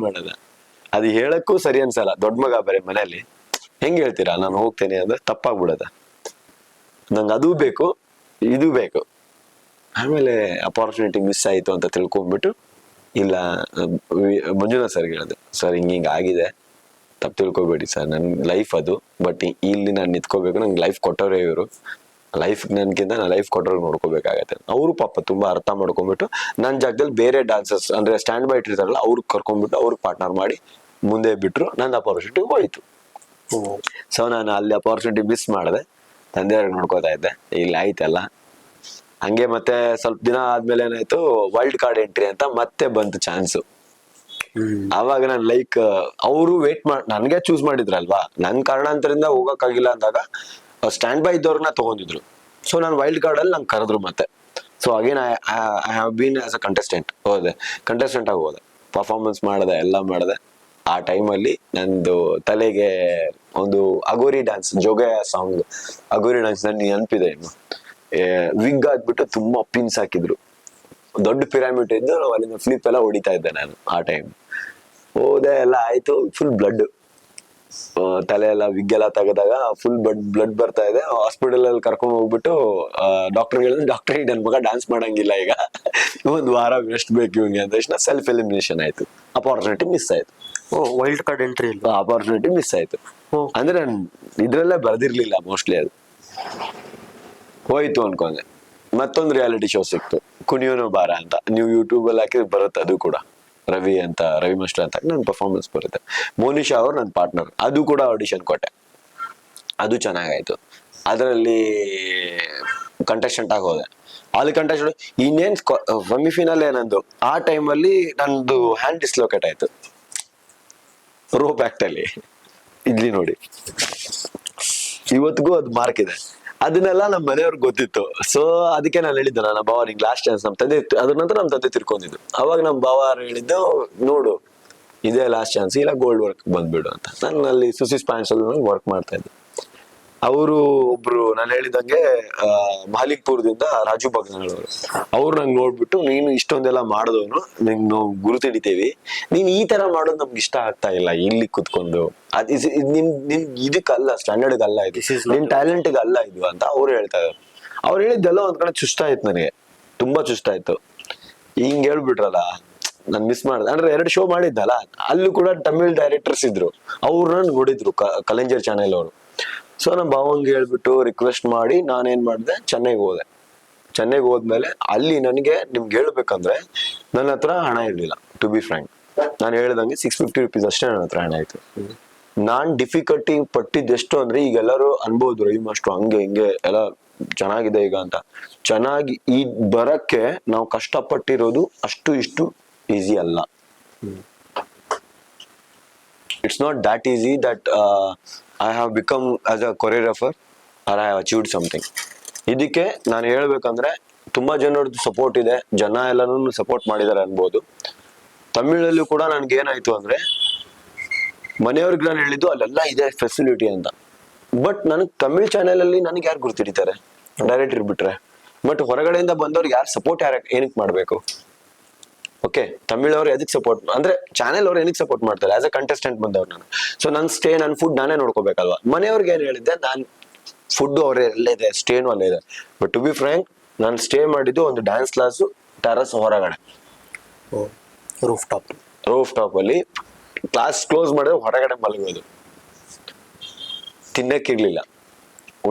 Speaker 2: ಮಾಡೋದ. ಅದು ಹೇಳಕ್ಕೂ ಸರಿ ಅನ್ಸಲ್ಲ. ದೊಡ್ಡ ಮಗ ಬೇರೆ ಮನೆಯಲ್ಲಿ, ಹೆಂಗ್ ಹೇಳ್ತೀರಾ ನಾನು ಹೋಗ್ತೇನೆ ಅಂದ್ರೆ ತಪ್ಪಾಗ್ಬಿಡದ. ನಂಗೆ ಅದು ಬೇಕು, ಇದು ಬೇಕು. ಆಮೇಲೆ ಅಪಾರ್ಚುನಿಟಿ ಮಿಸ್ ಆಯ್ತು ಅಂತ ತಿಳ್ಕೊಂಡ್ಬಿಟ್ಟು, ಇಲ್ಲ ಮಂಜುನಾಥ್ ಸರ್ಗೆ ಹೇಳಿದೆ, ಸರ್ ಹಿಂಗ ಆಗಿದೆ, ತಪ್ಪು ತಿಳ್ಕೊಬೇಡಿ ಸರ್, ನನ್ ಲೈಫ್ ಅದು. ಬಟ್ ಇಲ್ಲಿ ನಾನು ನಿಂತ್ಕೋಬೇಕು, ನಂಗೆ ಲೈಫ್ ಕೊಟ್ಟವ್ರೆ ಇವರು, ಲೈಫ್ ನನ್ಗಿಂತ ನಾನು ಲೈಫ್ ಕೊಟ್ಟರು ನೋಡ್ಕೋಬೇಕಾಗತ್ತೆ. ಅವರು ಪಾಪ ತುಂಬಾ ಅರ್ಥ ಮಾಡ್ಕೊಂಡ್ಬಿಟ್ಟು ನನ್ನ ಜಾಗದಲ್ಲಿ ಬೇರೆ ಡಾನ್ಸರ್ಸ್ ಅಂದ್ರೆ ಸ್ಟ್ಯಾಂಡ್ ಬೈ ಇಟ್ಟಿರ್ತಾರಲ್ಲ ಅವ್ರಿಗೆ ಕರ್ಕೊಂಡ್ಬಿಟ್ಟು ಅವ್ರಿಗೆ ಪಾರ್ಟ್ನರ್ ಮಾಡಿ ಮುಂದೆ ಬಿಟ್ರು. ನನ್ನ ಅಪಾರ್ಚುನಿಟಿ ಹೋಯ್ತು. ಸೊ ನಾನು ಅಲ್ಲಿ ಅಪಾರ್ಚುನಿಟಿ ಮಿಸ್ ಮಾಡಿದೆ, ತಂದೆಯವ್ರಿಗೆ ನೋಡ್ಕೋತಾ ಇದ್ದೆ. ಇಲ್ಲಿ ಆಯ್ತಲ್ಲ ಹಂಗೆ. ಮತ್ತೆ ಸ್ವಲ್ಪ ದಿನ ಆದ್ಮೇಲೆ ಏನಾಯ್ತು, ವೈಲ್ಡ್ ಕಾರ್ಡ್ ಎಂಟ್ರಿ ಅಂತ ಮತ್ತೆ ಬಂತು ಚಾನ್ಸು. ಆವಾಗ ನಾನು ಲೈಕ್ ಅವರು ವೇಟ್ ನನ್ಗೆ ಚೂಸ್ ಮಾಡಿದ್ರಲ್ವಾ, ನನ್ ಕಾರಣಾಂತರಿಂದ ಹೋಗಕ್ಕಾಗಿಲ್ಲ ಅಂದಾಗ ಸ್ಟ್ಯಾಂಡ್ ಬೈ ಇದ್ದವ್ರನ್ನ ತಗೊಂಡಿದ್ರು. ಸೊ ನಾನು ವೈಲ್ಡ್ ಕಾರ್ಡ್ ಅಲ್ಲಿ ನಂಗೆ ಕರೆದ್ರು ಮತ್ತೆ. So again I have been as a contestant ಆಗಿ ಹೋದೆ, ಪರ್ಫಾರ್ಮೆನ್ಸ್ ಮಾಡಿದೆ, ಎಲ್ಲ ಮಾಡಿದೆ. ಆ ಟೈಮಲ್ಲಿ ನಂದು ತಲೆಗೆ ಒಂದು Aghori dance, Jog song Aghori dance ನನ್ಗೆ ನೆನಪಿದೆ. ಇನ್ನು ವಿಗ್ ಹಾಕ್ಬಿಟ್ಟು ತುಂಬಾ ಪಿನ್ಸ್ ಹಾಕಿದ್ರು, ದೊಡ್ಡ ಪಿರಾಮಿಡ್ ಇದ್ದು ಅಲ್ಲಿಂದ ಫ್ಲಿಪ್ ಎಲ್ಲ ಹೊಡಿತಾ ಇದ್ದೆ ನಾನು. ಆ ಟೈಮ್ ಹೋದೆ, ಎಲ್ಲ ಆಯ್ತು, ಫುಲ್ ಬ್ಲಡ್, ತಲೆ ಎಲ್ಲ ವಿಗ್ ಎಲ್ಲ ತೆಗೆದಾಗ ಫುಲ್ ಬ್ಲಡ್ ಬರ್ತಾ ಇದೆ. ಹಾಸ್ಪಿಟಲ್ ಅಲ್ಲಿ ಕರ್ಕೊಂಡ್ ಹೋಗ್ಬಿಟ್ಟು ಡಾಕ್ಟರ್ ಹೇಳಿದ್ರೆ, ಡಾಕ್ಟರ್ ನನ್ ಮಗ ಡಾನ್ಸ್ ಮಾಡಂಗಿಲ್ಲ, ಈಗ ಒಂದ್ ವಾರ ರೆಸ್ಟ್ ಬೇಕು ಇವ್ನಿಗೆ ಅಂತ ತಕ್ಷಣ ಸೆಲ್ಫ್ ಎಲಿಮಿನೇಷನ್ ಆಯ್ತು. ಅಪಾರ್ಚುನಿಟಿ ಮಿಸ್ ಆಯ್ತು.
Speaker 1: ವೈಲ್ಡ್ ಕಾರ್ಡ್ ಎಂಟ್ರಿ ಇಲ್ಲ,
Speaker 2: ಅಪಾರ್ಚುನಿಟಿ ಮಿಸ್ ಆಯ್ತು. ಅಂದ್ರೆ ನಾನು ಇದ್ರಲ್ಲೇ ಬರ್ದಿರ್ಲಿಲ್ಲ ಮೋಸ್ಟ್ಲಿ, ಅದು ಹೋಯ್ತು ಅನ್ಕೊಂಡೆ. ಮತ್ತೊಂದು ರಿಯಾಲಿಟಿ ಶೋ ಸಿಕ್ತು, ಕುಣಿಯೋನು ಬಾರ ಅಂತ. ನೀವು ಯೂಟ್ಯೂಬ್ ಅಲ್ಲಿ ಹಾಕಿದ್ರೆ ಬರುತ್ತೆ, ಅದು ಕೂಡ ರವಿ ಮಾಸ್ಟರ್ ಅಂತ ನನ್ನ ಪರ್ಫಾರ್ಮೆನ್ಸ್ ಬರುತ್ತೆ. ಮೋನಿಶಾ ಅವ್ರು ನನ್ನ ಪಾರ್ಟ್ನರ್, ಅದು ಕೂಡ ಆಡಿಷನ್ ಕೊಟ್ಟೆ, ಅದು ಚೆನ್ನಾಗಾಯ್ತು. ಅದರಲ್ಲಿ ಕಂಟೆಸ್ಟೆಂಟ್ ಆಗಿ ಹೋದೆ. ಅಲ್ಲಿ ಕಂಟೆಸ್ಟೆಂಟ್ ಇನ್ನೇನ್ ಸೆಮಿಫೈನಲ್ ಏನಂದು, ಆ ಟೈಮಲ್ಲಿ ನಂದು ಹ್ಯಾಂಡ್ ಡಿಸ್ಲೋಕೇಟ್ ಆಯ್ತು ರೋಪ್ ಆಕ್ಟ್ ಅಲ್ಲಿ. ಇಲ್ಲಿ ನೋಡಿ, ಇವತ್ತಿಗೂ ಅದು ಮಾರ್ಕ್ ಇದೆ. ಅದನ್ನೆಲ್ಲ ನಮ್ಮ ಮನೆಯವ್ರಿಗೆ ಗೊತ್ತಿತ್ತು. ಸೊ ಅದಕ್ಕೆ ನಾನು ಹೇಳಿದ್ದೆ, ನನ್ನ ಭಾವ ನಿಂಗೆ ಲಾಸ್ಟ್ ಚಾನ್ಸ್. ನಮ್ಮ ತಂದೆ ಅದ್ರ ನಂತರ ನಮ್ಮ ತಂದೆ ತಿರ್ಕೊಂಡಿದ್ದು. ಅವಾಗ ನಮ್ಮ ಭಾವ ಹೇಳಿದ್ದು, ನೋಡು ಇದೇ ಲಾಸ್ಟ್ ಚಾನ್ಸ್, ಇಲ್ಲ ಗೋಲ್ಡ್ ವರ್ಕ್ ಬಂದ್ಬಿಡು ಅಂತ. ನಾನು ಅಲ್ಲಿ ಸುಸಿ ಸ್ಪ್ಯಾನ್ಸ್ ಅಲ್ಲಿ ವರ್ಕ್ ಮಾಡ್ತಾ ಇದ್ದೆ. ಅವರು ಒಬ್ರು ನಾನು ಹೇಳಿದಂಗೆ ಮಾಲಿಕ್ಪುರದಿಂದ ರಾಜು ಬಗ್ನವರು, ಅವ್ರು ನಂಗೆ ನೋಡ್ಬಿಟ್ಟು, ನೀನು ಇಷ್ಟೊಂದೆಲ್ಲ ಮಾಡಿದವನು, ನಿಂಗೆ ನಾವು ಗುರು ಹಿಡಿತೇವಿ, ನೀನ್ ಈ ತರ ಮಾಡೋದು ನಮ್ಗೆ ಇಷ್ಟ ಆಗ್ತಾ ಇಲ್ಲ ಇಲ್ಲಿ ಕುತ್ಕೊಂಡು. ನಿನ್ ಇದಕ್ಕಲ್ಲ, ಸ್ಟ್ಯಾಂಡರ್ಡ್ ಅಲ್ಲ ಇದು, ನಿನ್ ಟ್ಯಾಲೆಂಟ್ ಅಲ್ಲ ಇದು ಅಂತ ಅವ್ರು ಹೇಳ್ತಾ ಇದ್ರು. ಅವ್ರು ಹೇಳಿದ್ದೆಲ್ಲ ಒಂದ್ ಕಡೆ ಚುಸ್ತಾಯ್ತು, ನನಗೆ ತುಂಬಾ ಚುಸ್ತಾಯ್ತು. ಹಿಂಗ್ ಹೇಳ್ಬಿಟ್ರಲ್ಲ, ನಾನ್ ಮಿಸ್ ಮಾಡ್ದೆ. ಅಂದ್ರೆ 2 ಶೋ ಮಾಡಿದ್ದಲ್ಲ, ಅಲ್ಲೂ ಕೂಡ ತಮಿಳ್ ಡೈರೆಕ್ಟರ್ಸ್ ಇದ್ರು, ಅವ್ರನ್ನ ನೋಡಿದ್ರು ಕಲೆಂಜರ್ ಚಾನೆಲ್ ಅವರು. ಸೊ ನಮ್ಮ ಭಾವಂಗೆ ಹೇಳ್ಬಿಟ್ಟು ರಿಕ್ವೆಸ್ಟ್ ಮಾಡಿ ನಾನೇನ್ ಮಾಡಿದೆ, ಚೆನ್ನೈಗೆ ಹೋದೆ. ಚೆನ್ನೈಗೆ ಹೋದ್ಮೇಲೆ ಅಲ್ಲಿ ನನಗೆ ನಿಮ್ಗೆ ಹೇಳ್ಬೇಕಂದ್ರೆ ನನ್ನ ಹತ್ರ ಹಣ ಇರ್ಲಿಲ್ಲ, ಟು ಬಿ ಫ್ರ್ಯಾಂಕ್. ನಾನು ಹೇಳ್ದಂಗೆ 650 rupees ಅಷ್ಟೇ ನನ್ನ ಹತ್ರ ಹಣ ಆಯ್ತು. ನಾನ್ ಡಿಫಿಕಲ್ಟಿ ಪಟ್ಟಿದ್ದೆಷ್ಟು ಅಂದ್ರೆ, ಈಗ ಎಲ್ಲರೂ ಅನ್ಬೋದು ರವಿ ಮಾಸ್ಟ್ರು ಹಂಗೆ ಹಿಂಗೆ ಎಲ್ಲ ಚೆನ್ನಾಗಿದೆ ಈಗ ಅಂತ. ಚೆನ್ನಾಗಿ ಈ ಬರಕ್ಕೆ ನಾವು ಕಷ್ಟಪಟ್ಟಿರೋದು ಅಷ್ಟು ಇಷ್ಟು ಈಸಿ ಅಲ್ಲ. It's not that easy that I have become as a choreographer or I have achieved something. ಇದಕ್ಕೆ ನಾನು ಹೇಳ್ಬೇಕಂದ್ರೆ ತುಂಬಾ ಜನರದ್ದು ಸಪೋರ್ಟ್ ಇದೆ, ಜನ ಎಲ್ಲಾನು ಸಪೋರ್ಟ್ ಮಾಡಿದಾರೆ ಅನ್ಬೋದು. ತಮಿಳಲ್ಲೂ ಕೂಡ ನನ್ಗೆ ಏನಾಯ್ತು ಅಂದ್ರೆ, ಮನೆಯವ್ರಿಗೆ ನಾನು ಹೇಳಿದ್ದು ಅಲ್ಲೆಲ್ಲ ಇದೆ ಫೆಸಿಲಿಟಿ ಅಂತ. ಬಟ್ ನನಗೆ ತಮಿಳ್ ಚಾನೆಲ್ ಅಲ್ಲಿ ನನಗೆ ಯಾರು ಗುರ್ತಿಡಿತಾರೆ, ಡೈರೆಕ್ಟರ್ ಬಿಟ್ರೆ. ಬಟ್ ಹೊರಗಡೆಯಿಂದ ಬಂದವ್ರಿಗೆ ಯಾರು ಸಪೋರ್ಟ್ ಏನಕ್ಕೆ ಮಾಡ್ಬೇಕು? ಓಕೆ, ತಮಿಳ್ ಅವ್ರು ಎದಕ್ ಸಪೋರ್ಟ್ ಅಂದ್ರೆ ಚಾನೆಲ್ ಅವ್ರು ಏನಕ್ಕೆ ಸಪೋರ್ಟ್ ಮಾಡ್ತಾರೆ? ಆಸ್ ಅ ಕಂಟೆಸ್ಟೆಂಟ್ ಬಂದವ್ರು ನಾನು. ಸೊ ನನ್ ಸ್ಟೇ, ನನ್ ಫುಡ್ ನಾನೇ ನೋಡ್ಕೋಬೇಕಲ್ವಾ. ಮನೆಯವ್ರಿಗೆ ಏನ್ ಹೇಳಿದ್ದೆ, ನಾನ್ ಫುಡ್ ಅವ್ರೆ ಅಲ್ಲೇ ಇದೆ, ಸ್ಟೇನು ಅಲ್ಲೇ ಇದೆ. ಬಟ್ ಟು ಬಿ ಫ್ರ್ಯಾಂಕ್, ನಾನು ಸ್ಟೇ ಮಾಡಿದ್ದು ಒಂದು ಡ್ಯಾನ್ಸ್ ಕ್ಲಾಸ್ ಟೆರಸ್ ಹೊರಗಡೆ,
Speaker 1: ರೂಫ್
Speaker 2: ಟಾಪ್ ಅಲ್ಲಿ. ಕ್ಲಾಸ್ ಕ್ಲೋಸ್ ಮಾಡಿದ್ರೆ ಹೊರಗಡೆ ಮಲಗೋದು. ತಿನ್ನಕ್ಕಿರ್ಲಿಲ್ಲ,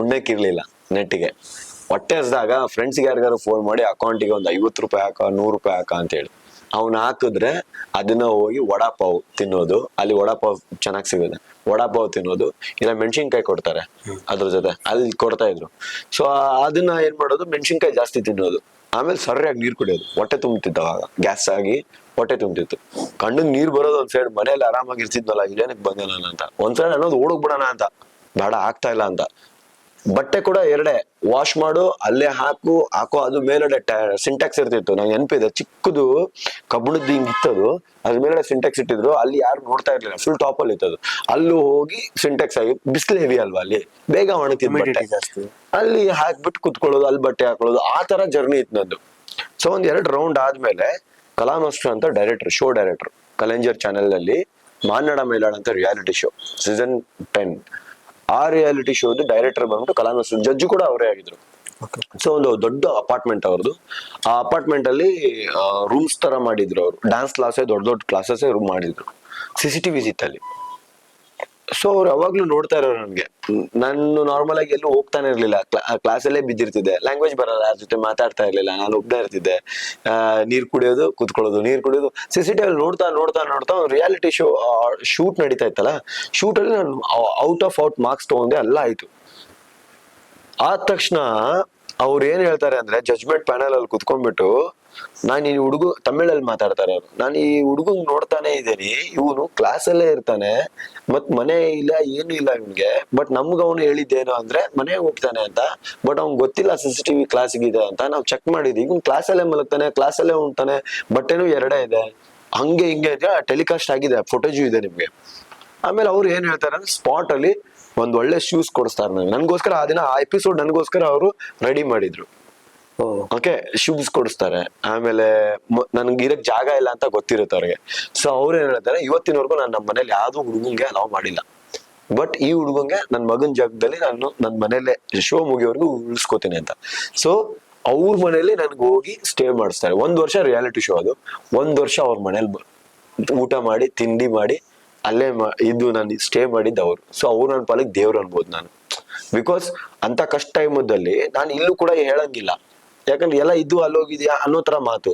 Speaker 2: ಉಣ್ಣಕ್ಕಿರ್ಲಿಲ್ಲ, ನೆಟ್ಟಿಗೆ ಹೊಟ್ಟೆ ಹಸ್ದಾಗ ಫ್ರೆಂಡ್ಸ್ಗೆ ಯಾರಿಗಾರು ಫೋನ್ ಮಾಡಿ ಅಕೌಂಟಿಗೆ ಒಂದು 50 ರೂಪಾಯಿ ಹಾಕ, 100 ರೂಪಾಯಿ ಹಾಕ ಅಂತ ಹೇಳಿ ಅವ್ನ ಹಾಕಿದ್ರೆ ಅದನ್ನ ಹೋಗಿ ವಡಾಪಾವ್ ತಿನ್ನೋದು. ಅಲ್ಲಿ ವಡಾಪಾವ್ ಚೆನ್ನಾಗಿ ಸಿಗುತ್ತೆ, ವಡಾಪಾವ್ ತಿನ್ನೋದು. ಇಲ್ಲ ಮೆಣಸಿನ್ಕಾಯಿ ಕೊಡ್ತಾರೆ ಅದ್ರ ಜೊತೆ, ಅಲ್ಲಿ ಕೊಡ್ತಾ ಇದ್ರು. ಸೊ ಅದನ್ನ ಏನ್ ಮಾಡೋದು, ಮೆಣಸಿನ್ಕಾಯಿ ಜಾಸ್ತಿ ತಿನ್ನೋದು. ಆಮೇಲೆ ಸರಿಯಾಗಿ ನೀರ್ ಕುಡಿಯೋದು. ಹೊಟ್ಟೆ ತುಂಬ್ತಿತ್ತು ಅವಾಗ, ಗ್ಯಾಸ್ ಆಗಿ ಹೊಟ್ಟೆ ತುಂಬ್ತಿತ್ತು. ಕಣ್ಣಿಗೆ ನೀರ್ ಬರೋದು ಒಂದ್ ಸೈಡ್, ಮನೇಲಿ ಆರಾಮಾಗಿ ಇರ್ತಿದ್ನಲ್ಲ, ಇಲ್ಲೇನಕ್ ಬಂದೆ ನಾನು ಅಂತ. ಒಂದ್ ಸೈಡ್ ಅನ್ನೋದು ಓಡಕ್ ಬಿಡೋಣ ಅಂತ, ಬೇಡ ಆಗ್ತಾ ಇಲ್ಲ ಅಂತ. ಬಟ್ಟೆ ಕೂಡ 2 ವಾಶ್ ಮಾಡು, ಅಲ್ಲೇ ಹಾಕೋ. ಅದು ಮೇಲ್ಗಡೆ ಸಿಂಟ್ಯಾಕ್ಸ್ ಇರ್ತಿತ್ತು, ನಂಗೆ ನೆನಪಿದೆ. ಚಿಕ್ಕದು ಕಬ್ಬಣದ ಹಿಂಗ್ ಇತ್ತದು, ಅದ್ರ ಮೇಲ್ಗಡೆ ಸಿಂಟ್ಯಾಕ್ಸ್ ಇಟ್ಟಿದ್ರು. ಅಲ್ಲಿ ಯಾರು ನೋಡ್ತಾ ಇರ್ಲಿಲ್ಲ, ಫುಲ್ ಟಾಪ್ ಅಲ್ಲಿ ಇತ್ತದು. ಅಲ್ಲಿ ಹೋಗಿ ಸಿಂಟ್ಯಾಕ್ಸ್ ಆಗಿ, ಬಿಸಿಲು ಹೆವಿ ಅಲ್ವಾ ಅಲ್ಲಿ, ಬೇಗ ಒಣಗ್ತಿತ್ತು. ಅಲ್ಲಿ ಹಾಕ್ಬಿಟ್ಟು ಕುತ್ಕೊಳ್ಳೋದು, ಅಲ್ಲಿ ಬಟ್ಟೆ ಹಾಕೊಳ್ಳೋದು, ಆ ತರ ಜರ್ನಿ ಇತ್ತು ನಂದು. ಸೊ 1-2 ರೌಂಡ್ ಆದ್ಮೇಲೆ ಕಲಾನೋಸ್ಟ್ರ ಅಂತ ಶೋ ಡೈರೆಕ್ಟರ್, ಕಲೆಂಜರ್ ಚಾನೆಲ್ ಅಲ್ಲಿ ಮಾನ್ನಡ ಮೈಲಾಡ ಅಂತ ರಿಯಾಲಿಟಿ ಶೋ ಸೀಸನ್ 10. ಆ ರಿಯಾಲಿಟಿ ಶೋದು ಡೈರೆಕ್ಟರ್ ಬಂದ್ಬಿಟ್ಟು ಕಲಾನೋಸ್ಟ್ರ, ಜಡ್ಜು ಕೂಡ ಅವರೇ ಆಗಿದ್ರು. ಸೊ ಒಂದು ದೊಡ್ಡ ಅಪಾರ್ಟ್ಮೆಂಟ್ ಅವ್ರದ್ದು. ಆ ಅಪಾರ್ಟ್ಮೆಂಟ್ ಅಲ್ಲಿ ರೂಮ್ಸ್ ತರ ಮಾಡಿದ್ರು ಅವರು. ಡ್ಯಾನ್ಸ್ ಕ್ಲಾಸೇ, ದೊಡ್ಡ ಕ್ಲಾಸಸ್ ರೂಮ್ ಮಾಡಿದ್ರು. CCTVs ಇತ್ತಲ್ಲಿ. ಸೊ ಅವ್ರು ಯಾವಾಗ್ಲೂ ನೋಡ್ತಾ ಇರೋರು ನನ್ಗೆ. ನಾನು ನಾರ್ಮಲ್ ಆಗಿ ಎಲ್ಲೂ ಹೋಗ್ತಾನೆ ಇರ್ಲಿಲ್ಲ, ಕ್ಲಾಸಲ್ಲೇ ಬಿದ್ದಿರ್ತಿದ್ದೆ, ಲ್ಯಾಂಗ್ವೇಜ್ ಬರಲ್ಲ, ಯಾರ ಜೊತೆ ಮಾತಾಡ್ತಾ ಇರ್ಲಿಲ್ಲ, ನಾನು ಒಬ್ಬನೇ ಇರ್ತಿದ್ದೆ. ನೀರ್ ಕುಡಿಯೋದು, ಕುತ್ಕೊಳ್ಳೋದು, ನೀರ್ ಕುಡಿಯೋದು. CCTV ನೋಡ್ತಾ ನೋಡ್ತಾ ನೋಡ್ತಾ ರಿಯಾಲಿಟಿ ಶೂಟ್ ನಡೀತಾ ಇತ್ತಲ್ಲ, ಶೂಟ್ ಅಲ್ಲಿ ನಾನು ಔಟ್ ಮಾರ್ಕ್ಸ್ ತಗೊಂಡೆ, ಎಲ್ಲ ಆಯ್ತು. ಆದ ತಕ್ಷಣ ಅವ್ರು ಏನ್ ಹೇಳ್ತಾರೆ ಅಂದ್ರೆ, ಜಡ್ಜ್ಮೆಂಟ್ ಪ್ಯಾನಲ್ ಅಲ್ಲಿ ಕುತ್ಕೊಂಡ್ಬಿಟ್ಟು, ನಾನು ಈ ತಮಿಳಲ್ಲಿ ಮಾತಾಡ್ತಾರೆ ಅವ್ರು, ನಾನು ಈ ಹುಡುಗಂಗ್ ನೋಡ್ತಾನೆ ಇದ್ದೀನಿ, ಇವನು ಕ್ಲಾಸಲ್ಲೇ ಇರ್ತಾನೆ, ಮತ್ ಮನೆ ಇಲ್ಲ ಏನು ಇಲ್ಲ ಇವನ್ಗೆ, ಬಟ್ ನಮ್ಗ ಅವನು ಹೇಳಿದ್ದೇನು ಅಂದ್ರೆ ಮನೆಗೆ ಹೋಗ್ತಾನೆ ಅಂತ, ಬಟ್ ಅವ್ನ್ ಗೊತ್ತಿಲ್ಲ CCTV ಕ್ಲಾಸಿಗಿದೆ ಅಂತ. ನಾವು ಚೆಕ್ ಮಾಡಿದ್ವಿ, ಇವನ್ ಕ್ಲಾಸಲ್ಲೇ ಮಲಗ್ತಾನೆ, ಕ್ಲಾಸಲ್ಲೇ ಉಣ್ತಾನೆ, ಬಟ್ಟೆನೂ ಎರಡೇ ಇದೆ, ಹಂಗೆ ಹಿಂಗೆ ಟೆಲಿಕಾಸ್ಟ್ ಆಗಿದೆ, ಫುಟೇಜು ಇದೆ ನಿಮ್ಗೆ. ಆಮೇಲೆ ಅವ್ರು ಏನ್ ಹೇಳ್ತಾರೆ ಅಂದ್ರೆ, ಸ್ಪಾಟ್ ಅಲ್ಲಿ ಒಂದ್ ಒಳ್ಳೆ ಶೂಸ್ ಕೊಡಿಸ್ತಾರೆ ನನ್ಗೋಸ್ಕರ. ಆ ದಿನ ಆ ಎಪಿಸೋಡ್ ನನ್ಗೋಸ್ಕರ ಅವರು ರೆಡಿ ಮಾಡಿದ್ರು. ಓಕೆ, ಶೂಸ್ ಕೊಡಿಸ್ತಾರೆ. ಆಮೇಲೆ ನನ್ಗೆ ಇರಕ್ ಜಾಗ ಇಲ್ಲ ಅಂತ ಗೊತ್ತಿರುತ್ತೆ ಅವ್ರಿಗೆ. ಸೊ ಅವ್ರು ಏನ್ ಹೇಳ್ತಾರೆ, ಇವತ್ತಿನವರೆಗೂ ನಾನು ನಮ್ಮ ಮನೇಲಿ ಯಾವ್ದು ಹುಡುಗಂಗೆ ಅಲೌ ಮಾಡಿಲ್ಲ, ಬಟ್ ಈ ಹುಡುಗಂಗೆ ನನ್ನ ಮಗನ ಜಾಗದಲ್ಲಿ ನಾನು ನನ್ನ ಮನೇಲೆ ಶೋ ಮುಗಿಯೋವರೆಗೂ ಉಳಿಸ್ಕೋತೀನಿ ಅಂತ. ಸೊ ಅವ್ರ ಮನೇಲಿ ನನ್ಗೆ ಹೋಗಿ ಸ್ಟೇ ಮಾಡಿಸ್ತಾರೆ. 1 ವರ್ಷ ರಿಯಾಲಿಟಿ ಶೋ ಅದು. 1 ವರ್ಷ ಅವ್ರ ಮನೇಲಿ ಊಟ ಮಾಡಿ, ತಿಂಡಿ ಮಾಡಿ, ಅಲ್ಲೇ ಇದು ನಾನು ಸ್ಟೇ ಮಾಡಿದ್ದ ಅವ್ರು. ಸೊ ಅವ್ರು ನನ್ನ ಪಾಲಿಗೆ ದೇವ್ರು ಅನ್ಬೋದು ನಾನು. ಬಿಕಾಸ್ ಅಂತ ಕಷ್ಟ ಟೈಮಲ್ಲಿ ನಾನು ಇಲ್ಲೂ ಕೂಡ ಹೇಳಂಗಿಲ್ಲ, ಯಾಕಂದ್ರೆ ಎಲ್ಲ ಇದು ಅಲ್ಲೋಗಿದ್ಯಾ ಅನ್ನೋ ತರ ಮಾತು.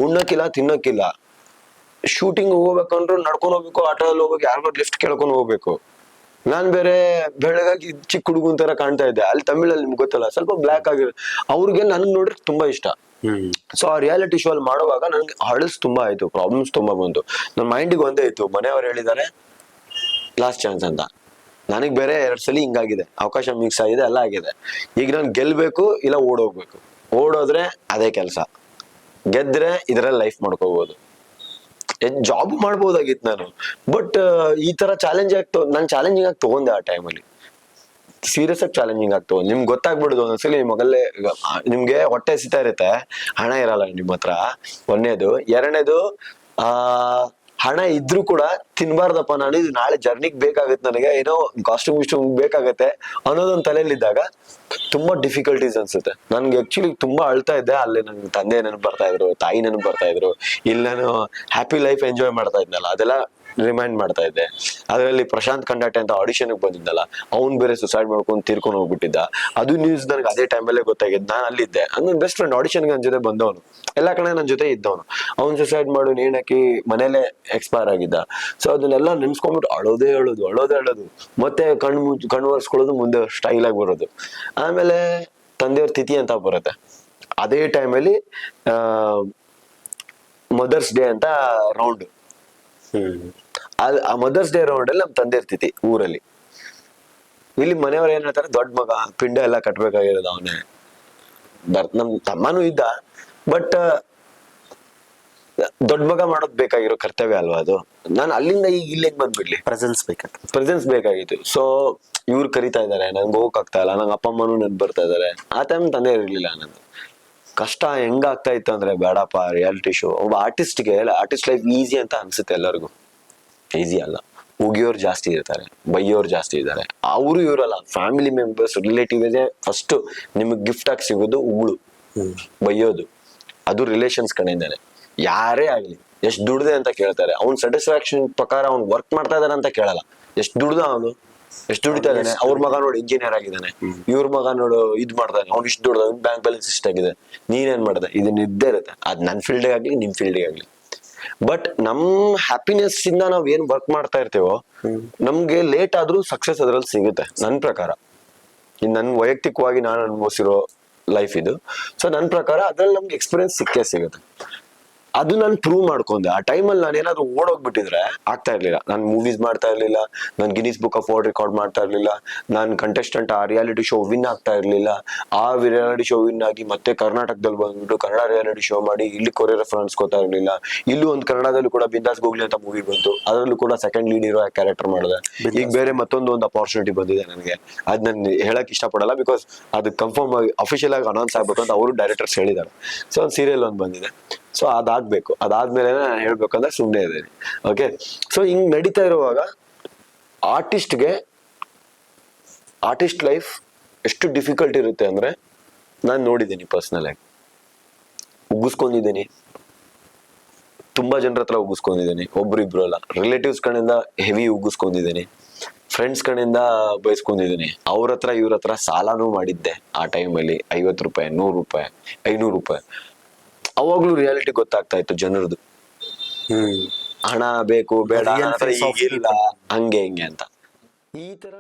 Speaker 2: ಉಣ್ಣಕ್ಕಿಲ್ಲ, ತಿನ್ನಕ್ಕಿಲ್ಲ, ಶೂಟಿಂಗ್ ಹೋಗ್ಬೇಕಂದ್ರು ನಡ್ಕೊಂಡು ಹೋಗ್ಬೇಕು, ಆಟೋದಲ್ಲಿ ಹೋಗ್ಬೇಕು, ಯಾರಿಗೋ ಲಿಫ್ಟ್ ಕೇಳ್ಕೊಂಡು ಹೋಗ್ಬೇಕು. ನಾನ್ ಬೇರೆ ಬೆಳಗಾಗಿ ಚಿಕ್ಕ ಹುಡುಗನ್ ತರ ಕಾಣ್ತಾ ಇದ್ದೆ, ಅಲ್ಲಿ ತಮಿಳಲ್ಲಿ ನಿಮ್ಗೆ ಗೊತ್ತಲ್ಲ, ಸ್ವಲ್ಪ ಬ್ಲ್ಯಾಕ್ ಆಗಿರೋ. ಅವ್ರಿಗೆ ನನ್ಗೆ ನೋಡ್ರೆ ತುಂಬಾ ಇಷ್ಟ. ಸೊ ಆ ರಿಯಾಲಿಟಿ ಶೋ ಅಲ್ಲಿ ಮಾಡುವಾಗ ನನ್ಗೆ ಹಳಸ್ ತುಂಬಾ ಆಯ್ತು, ಪ್ರಾಬ್ಲಮ್ಸ್ ತುಂಬಾ ಬಂತು. ನನ್ನ ಮೈಂಡಿಗೆ ಒಂದೇ ಇತ್ತು, ಮನೆಯವ್ರು ಹೇಳಿದ್ದಾರೆ ಲಾಸ್ಟ್ ಚಾನ್ಸ್ ಅಂತ. ನನಗ್ ಬೇರೆ 2 ಸಲ ಹಿಂಗಾಗಿದೆ, ಅವಕಾಶ ಮಿಕ್ಸ್ ಆಗಿದೆ, ಎಲ್ಲ ಆಗಿದೆ. ಈಗ ನಾನು ಗೆಲ್ಬೇಕು, ಇಲ್ಲ ಓಡೋಗ್ಬೇಕು. ಓಡೋದ್ರೆ ಅದೇ ಕೆಲಸ, ಗೆದ್ರೆ ಇದ್ರಲ್ಲಿ ಲೈಫ್ ಮಾಡ್ಕೋಬಹುದು, ಜಾಬ್ ಮಾಡ್ಬೋದಾಗಿತ್ತು ನಾನು. ಬಟ್ ಈ ತರ ಚಾಲೆಂಜ್ ನಾನು ಚಾಲೆಂಜಿಂಗ್ ಆಗಿ ತಗೊಂಡೆ ಆ ಟೈಮಲ್ಲಿ, ಸೀರಿಯಸ್ ಆಗಿ ಚಾಲೆಂಜಿಂಗ್ ಆಗಿ ತಗೊಂಡು. ನಿಮ್ಗೆ ಗೊತ್ತಾಗ್ಬಿಡುದು ಒಂದೊಂದ್ಸಲಿ ಮಗಲ್ಲೇ ನಿಮ್ಗೆ ಹೊಟ್ಟೆ ಸಿಗ್ತಾ ಇರುತ್ತೆ, ಹಣ ಇರಲ್ಲ ನಿಮ್ ಹತ್ರ, 1ನೇದು. 2ನೇದು, ಹಣ ಇದ್ರೂ ಕೂಡ ತಿನ್ಬಾರ್ದಪ್ಪ ನಾನು, ಇದು ನಾಳೆ ಜರ್ನಿಗ್ ಬೇಕಾಗತ್ತೆ, ನನಗೆ ಏನೋ ಕಾಸ್ಟ್ಯೂಮ್ ಬೇಕಾಗತ್ತೆ ಅನ್ನೋದೊಂದು ತಲೆಯಲ್ಲಿದ್ದಾಗ ತುಂಬಾ ಡಿಫಿಕಲ್ಟೀಸ್ ಅನ್ಸುತ್ತೆ. ನನ್ಗೆ ಆಕ್ಚುಲಿ ತುಂಬಾ ಅಳ್ತಾ ಇದ್ದೆ. ಅಲ್ಲಿ ನನ್ ತಂದೆ ನೆನಪು ಬರ್ತಾ ಇದ್ರು, ತಾಯಿ ನೆನಪು ಬರ್ತಾ ಇದ್ರು, ಇಲ್ಲಿ ನಾನು ಹ್ಯಾಪಿ ಲೈಫ್ ಎಂಜಾಯ್ ಮಾಡ್ತಾ ಇದ್ನಲ್ಲ, ಅದೆಲ್ಲ ರಿಮೈಂಡ್ ಮಾಡ್ತಾ ಇದ್ದೆ. ಅದರಲ್ಲಿ ಪ್ರಶಾಂತ್ ಕಂಡಾಟೆ ಅಂತ ಆಡಿಷನ್ ಬಂದಿದ್ದಲ್ಲ, ಅವ್ನ್ ಬೇರೆ ಸುಸೈಡ್ ಮಾಡ್ಕೊಂಡು ತೀರ್ಕೊಂಡು ಹೋಗ್ಬಿಟ್ಟಿದ್ದ. ಅದು ನ್ಯೂಸ್ ನನಗೆ ಅದೇ ಟೈಮಲ್ಲೇ ಗೊತ್ತಾಗಿದ್ದು. ನಾನು ಅಲ್ಲಿದ್ದೆ, ನನ್ನ ಬೆಸ್ಟ್ ಫ್ರೆಂಡ್ ಆಡಿಷನ್ಗೆ ನನ್ನ ಜೊತೆ ಬಂದವನು, ಎಲ್ಲಾ ಕಡೆ ನನ್ನ ಜೊತೆ ಇದ್ದವನು. ಅವ್ನು ಸುಸೈಡ್ ಮಾಡಿ ನೇಣಾಕಿ ಮನೇಲೆ ಎಕ್ಸ್ಪೈರ್ ಆಗಿದ್ದ. ಸೊ ಅದನ್ನೆಲ್ಲ ನೆನ್ಸ್ಕೊಂಡ್ಬಿಟ್ಟು ಅಳೋದೇ ಅಳೋದು, ಮತ್ತೆ ಕಣ್ಣು ಒರೆಸ್ಕೊಳ್ಳೋದು, ಮುಂದೆ ಸ್ಟೈಲ್ ಆಗಿ ಬರೋದು. ಆಮೇಲೆ ತಂದೆಯವ್ರ ತಿಥಿ ಅಂತ ಬರುತ್ತೆ, ಅದೇ ಟೈಮಲ್ಲಿ ಮದರ್ಸ್ ಡೇ ಅಂತ ರೌಂಡ್. ಆ ಮದರ್ಸ್ ಡೇ ರೌಂಡ್ ಅಲ್ಲಿ ನಮ್ ತಂದೆ ಇರ್ತಿತಿ ಊರಲ್ಲಿ. ಇಲ್ಲಿ ಮನೆಯವ್ರು ಏನ್ ಹೇಳ್ತಾರೆ, ದೊಡ್ಡ ಮಗ, ಪಿಂಡ ಎಲ್ಲ ಕಟ್ಬೇಕಾಗಿರೋದು ಅವನೇ. ನಮ್ ತಮ್ಮನೂ ಇದ್ದ, ಬಟ್ ದೊಡ್ಡ ಮಗ ಮಾಡೋದ್ ಬೇಕಾಗಿರೋ ಕರ್ತವ್ಯ ಅಲ್ವಾ ಅದು. ನಾನು ಅಲ್ಲಿಂದ ಈಗ ಇಲ್ಲಿಗೆ ಬಂದ್ಬಿಡ್ಲಿ, ಪ್ರೆಸೆನ್ಸ್ ಬೇಕಾಗಿತ್ತು. ಸೊ ಇವ್ರು ಕರಿತಾ ಇದಾರೆ, ನನ್ಗೆ ಹೋಗಕ್ ಆಗ್ತಾ ಇಲ್ಲ, ನಂಗೆ ಅಪ್ಪ ಅಮ್ಮನೂ ನೆನ್ಪು ಬರ್ತಾ ಇದಾರೆ. ಆ ಟೈಮ್ ತಂದೆ ಇರ್ಲಿಲ್ಲ. ನಂದು ಕಷ್ಟ ಹೆಂಗಾಗ್ತಾ ಇತ್ತು ಅಂದ್ರೆ, ಬೇಡಪ್ಪ ರಿಯಾಲಿಟಿ ಶೋ. ಒಬ್ಬ ಆರ್ಟಿಸ್ಟ್ಗೆ ಆರ್ಟಿಸ್ಟ್ ಲೈಫ್ ಈಸಿ ಅಂತ ಅನ್ಸುತ್ತೆ ಎಲ್ಲರಿಗೂ, ಈಸಿ ಅಲ್ಲ. ಉಗಿಯೋರು ಜಾಸ್ತಿ ಇರ್ತಾರೆ, ಬೈಯೋರು ಜಾಸ್ತಿ ಇದ್ದಾರೆ. ಅವರು ಇವರಲ್ಲ, ಫ್ಯಾಮಿಲಿ ಮೆಂಬರ್ಸ್, ರಿಲೇಟಿವ್ಸೇ ಫಸ್ಟ್ ನಿಮಗ್ ಗಿಫ್ಟ್ ಆಗಿ ಸಿಗೋದು ಉಗುಳು, ಬೈಯೋದು. ಅದು ರಿಲೇಷನ್ಸ್ ಕಡೆಯಿಂದಾನೆ. ಯಾರೇ ಆಗ್ಲಿ ಎಷ್ಟ್ ದುಡ್ದೆ ಅಂತ ಕೇಳ್ತಾರೆ, ಅವ್ನ್ ಸ್ಯಾಟಿಸ್ಫ್ಯಾಕ್ಷನ್ ಪ್ರಕಾರ ಅವ್ನ್ ವರ್ಕ್ ಮಾಡ್ತಾ ಇದಾರೆ ಅಂತ ಕೇಳಲ್ಲ. ಎಷ್ಟ್ ದುಡ್ದ ಅವನು, ಎಷ್ಟು ದುಡಿತಾ ಇದ್ದಾನೆ, ಅವ್ರ ಮಗ ನೋಡು ಇಂಜಿನಿಯರ್ ಆಗಿದ್ದಾನೆ, ಇವ್ರ ಮಗ ನೋಡು ಇದ್ ಮಾಡ್ತಾನೆ, ಅವ್ನು ಇಷ್ಟು ದುಡ್ದ, ಬ್ಯಾಂಕ್ ಬ್ಯಾಲೆನ್ಸ್ ಇಷ್ಟಾಗಿದೆ, ನೀನೇನ್ ಮಾಡ್ದೆ, ಇದನ್ನ ಇದ್ದೇ ಇರುತ್ತೆ. ಅದ್ ನನ್ ಫೀಲ್ಡ್ ಆಗ್ಲಿ, ನಿಮ್ ಫೀಲ್ಡ್ ಆಗ್ಲಿ. ಬಟ್ ನಮ್ ಹ್ಯಾಪಿನೆಸ್ ಇಂದ ನಾವ್ ಏನ್ ವರ್ಕ್ ಮಾಡ್ತಾ ಇರ್ತೇವೋ, ನಮ್ಗೆ ಲೇಟ್ ಆದ್ರೂ ಸಕ್ಸಸ್ ಅದ್ರಲ್ಲಿ ಸಿಗುತ್ತೆ ನನ್ ಪ್ರಕಾರ. ಇನ್ ನನ್ ವೈಯಕ್ತಿಕವಾಗಿ ನಾನು ಅನುಭವಿಸಿರೋ ಲೈಫ್ ಇದು. ಸೊ ನನ್ ಪ್ರಕಾರ ಅದ್ರಲ್ಲಿ ನಮ್ಗೆ ಎಕ್ಸ್ಪೀರಿಯನ್ಸ್ ಸಿಕ್ಕೇ ಸಿಗುತ್ತೆ. ಅದು ನಾನು ಪ್ರೂವ್ ಮಾಡ್ಕೊಂಡೆ. ಆ ಟೈಮಲ್ಲಿ ನಾನು ಏನಾದ್ರು ಓಡೋಗ್ಬಿಟ್ಟಿದ್ರೆ ಆಗ್ತಾ ಇರ್ಲಿಲ್ಲ. ನಾನು ಮೂವೀಸ್ ಮಾಡ್ತಾ ಇರ್ಲಿಲ್ಲ, ನಾನು Guinness book of world record ಮಾಡ್ತಾ ಇರ್ಲಿಲ್ಲ, ನಾನು ಕಂಟೆಸ್ಟೆಂಟ್ ಆ ರಿಯಾಲಿಟಿ ಶೋ ವಿನ್ ಆಗ್ತಾ ಇರ್ಲಿಲ್ಲ. ಆ ರಿಯಾಲಿಟಿ ಶೋ ವಿನ್ ಆಗಿ ಮತ್ತೆ ಕರ್ನಾಟಕದಲ್ಲಿ ಬಂದ್ಬಿಟ್ಟು ಕನ್ನಡ ರಿಯಾಲಿಟಿ ಶೋ ಮಾಡಿ ಇಲ್ಲಿ ಕೊರಿಯೋಗ್ರಾಫರ್ ಅನ್ಸ್ಕೋತಾ ಇರ್ಲಿಲ್ಲ. ಇಲ್ಲೂ ಒಂದು ಕನ್ನಡದಲ್ಲೂ ಕೂಡ ಬಿಂದಾಸ್ ಗೂಗ್ಲಿ ಅಂತ ಮೂವಿ ಬಂತು, ಅದರಲ್ಲೂ ಕೂಡ ಸೆಕೆಂಡ್ ಲೀಡ್ ಇರೋ ಕ್ಯಾರೆಕ್ಟರ್ ಮಾಡಿದೆ. ಈಗ ಬೇರೆ ಮತ್ತೊಂದು ಅಪಾರ್ಚುನಿಟಿ ಬಂದಿದೆ ನನಗೆ, ಅದ್ ನಾನು ಹೇಳಕ್ ಇಷ್ಟಪಡಲ್ಲ, ಬಿಕಾಸ್ ಅದು ಕನ್ಫರ್ಮ್ ಆಗಿ ಅಫಿಷಿಯಲ್ ಆಗಿ ಅನೌನ್ಸ್ ಆಗ್ಬೇಕು ಅಂತ ಅವರು ಡೈರೆಕ್ಟರ್ಸ್ ಹೇಳಿದ್ದಾರೆ. ಸೊ ಒಂದು ಸೀರಿಯಲ್ ಒಂದು ಬಂದಿದೆ. ಸೊ ಅದಾಗ್ಬೇಕು, ಅದಾದ್ಮೇಲೆ ನಾನು ಹೇಳ್ಬೇಕಂದ್ರೆ ಸುಮ್ಮನೆ ಇದ್ದೀನಿ. ಓಕೆ, ಸೊ ಹಿಂಗ್ ನಡೀತಾ ಇರುವಾಗ ಆರ್ಟಿಸ್ಟ್ ಲೈಫ್ ಎಷ್ಟು ಡಿಫಿಕಲ್ಟ್ ಇರುತ್ತೆ ಅಂದ್ರೆ ನಾನು ನೋಡಿದ್ದೀನಿ ಪರ್ಸನಲ್ ಆಗಿ. ಉಗ್ಗಿಸ್ಕೊಂಡಿದ್ದೀನಿ, ತುಂಬಾ ಜನರ ಹತ್ರ ಉಗ್ಗಿಸ್ಕೊಂಡಿದ್ದೀನಿ, ಒಬ್ರು ಇಬ್ರು ಅಲ್ಲ, ರಿಲೇಟಿವ್ಸ್ ಕಡೆಯಿಂದ ಹೆವಿ ಉಗ್ಗಿಸ್ಕೊಂಡಿದ್ದೀನಿ, ಫ್ರೆಂಡ್ಸ್ ಕಡೆಯಿಂದ ಬಯಸ್ಕೊಂಡಿದೀನಿ. ಅವ್ರ ಹತ್ರ ಇವ್ರ ಹತ್ರ ಸಾಲಾನು ಮಾಡಿದ್ದೆ ಆ ಟೈಮಲ್ಲಿ. 50 ರೂಪಾಯಿ, 100 ರೂಪಾಯಿ, 500 ರೂಪಾಯಿ. ಅವಾಗ್ಲೂ ರಿಯಾಲಿಟಿ ಗೊತ್ತಾಗ್ತಾ ಇತ್ತು ಜನರದು. ಹಣ ಬೇಕು ಬೇಡ,
Speaker 1: Real
Speaker 2: ನನ್ನ ಹತ್ರ
Speaker 1: face of
Speaker 2: ಈಗಿಲ್ಲ,
Speaker 1: people.
Speaker 2: ಹಂಗೆ ಹಿಂಗೆ ಅಂತ. ಈ ತರ